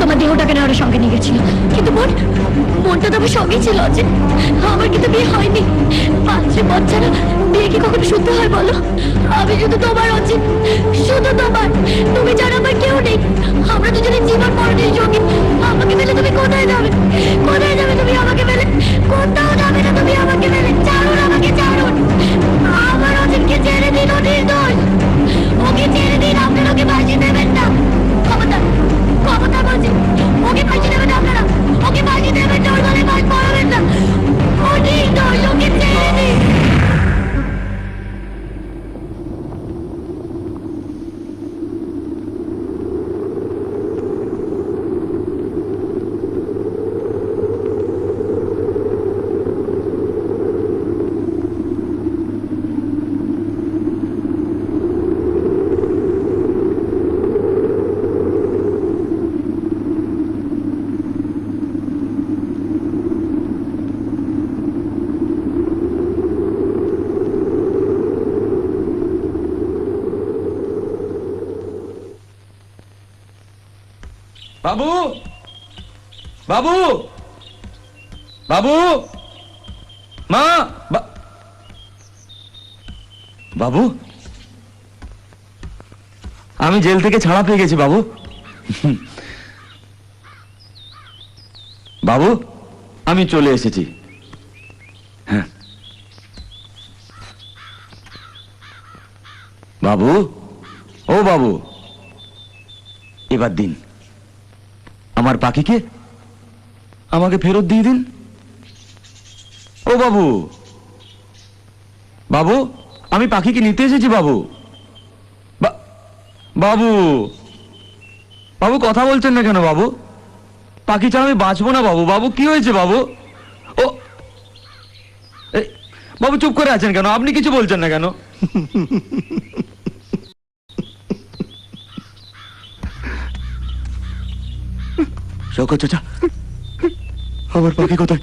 তোমার দেহটাকে না ওরা সঙ্গে নিয়ে গেছিল, কিন্তু মনটা তো আমার সঙ্গেই ছিল। আমার কিন্তু বিয়ে হয়নি, 5 বছর বিয়ে কি কখনো শুনতে হয় বলো? আমি শুধু তোমার অচিন, শুধু তোমার। তুমি ছাড়া আমার কেউ নেই, আমরা দুজনে জীবন মরণের সঙ্গী। আমাকে ফেলে তুমি কোথায় যাবে? কোথায় যাবে তুমি আমাকে ফেলে? কোথাও যাবে না তুমি আমাকে ফেলে। ছাড়ুন আমাকে, ছাড়ুন। আমার অচিনকে ছেড়ে দিন, ও নির্দোষ। ওকে ছেড়ে দিন, আপনারা ওকে ফাঁসি দেবেন না। ক্ষমতা ক্ষমতা বলছি, ওকে ফাঁসি দেবেন না আপনারা, ওকে ফাঁসি দেবেন না, ওর গলে ফাঁস পড়াবেন না। ও নির্দোষ, ওকে ছেড়ে দিন।
বাবু, বাবু, বাবু, মা, বাবু, আমি জেল থেকে ছাড়া পেয়ে গেছি বাবু। বাবু, আমি চলে এসেছি। হ্যাঁ বাবু, ও বাবু, এবার দিন আমার পাখিকে, আমাকে ফেরত দিয়ে দিন। ও বাবু, বাবু, আমি পাখিকে নিতে এসেছি বাবু। বাবু, বাবু কথা বলছেন না কেন বাবু? পাখি ছাড়া আমি বাঁচবো না বাবু। বাবু কি হয়েছে বাবু? ও বাবু চুপ করে আছেন কেন? আপনি কিছু বলছেন না কেন? শওকত চাচা, আমার পাখি কোথায়?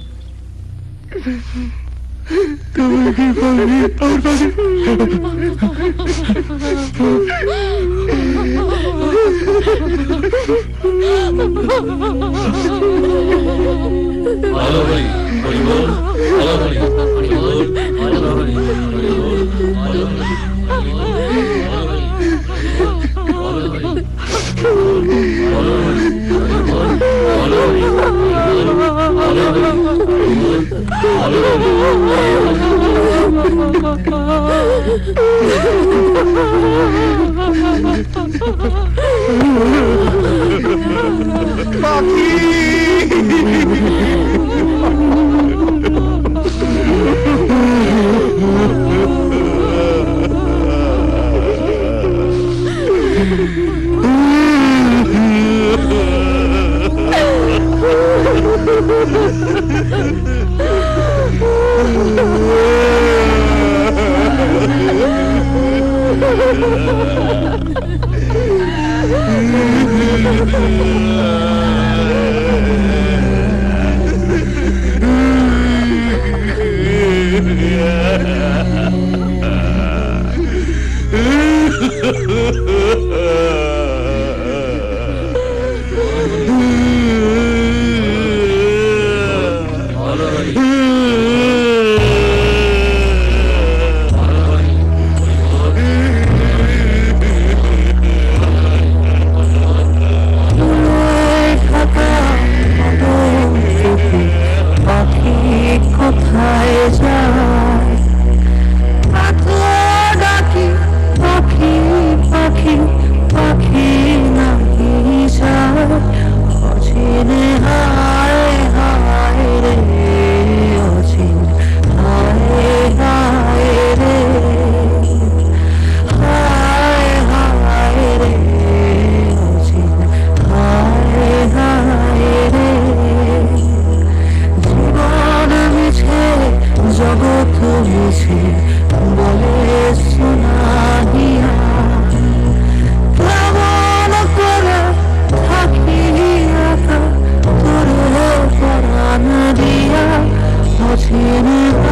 Watching it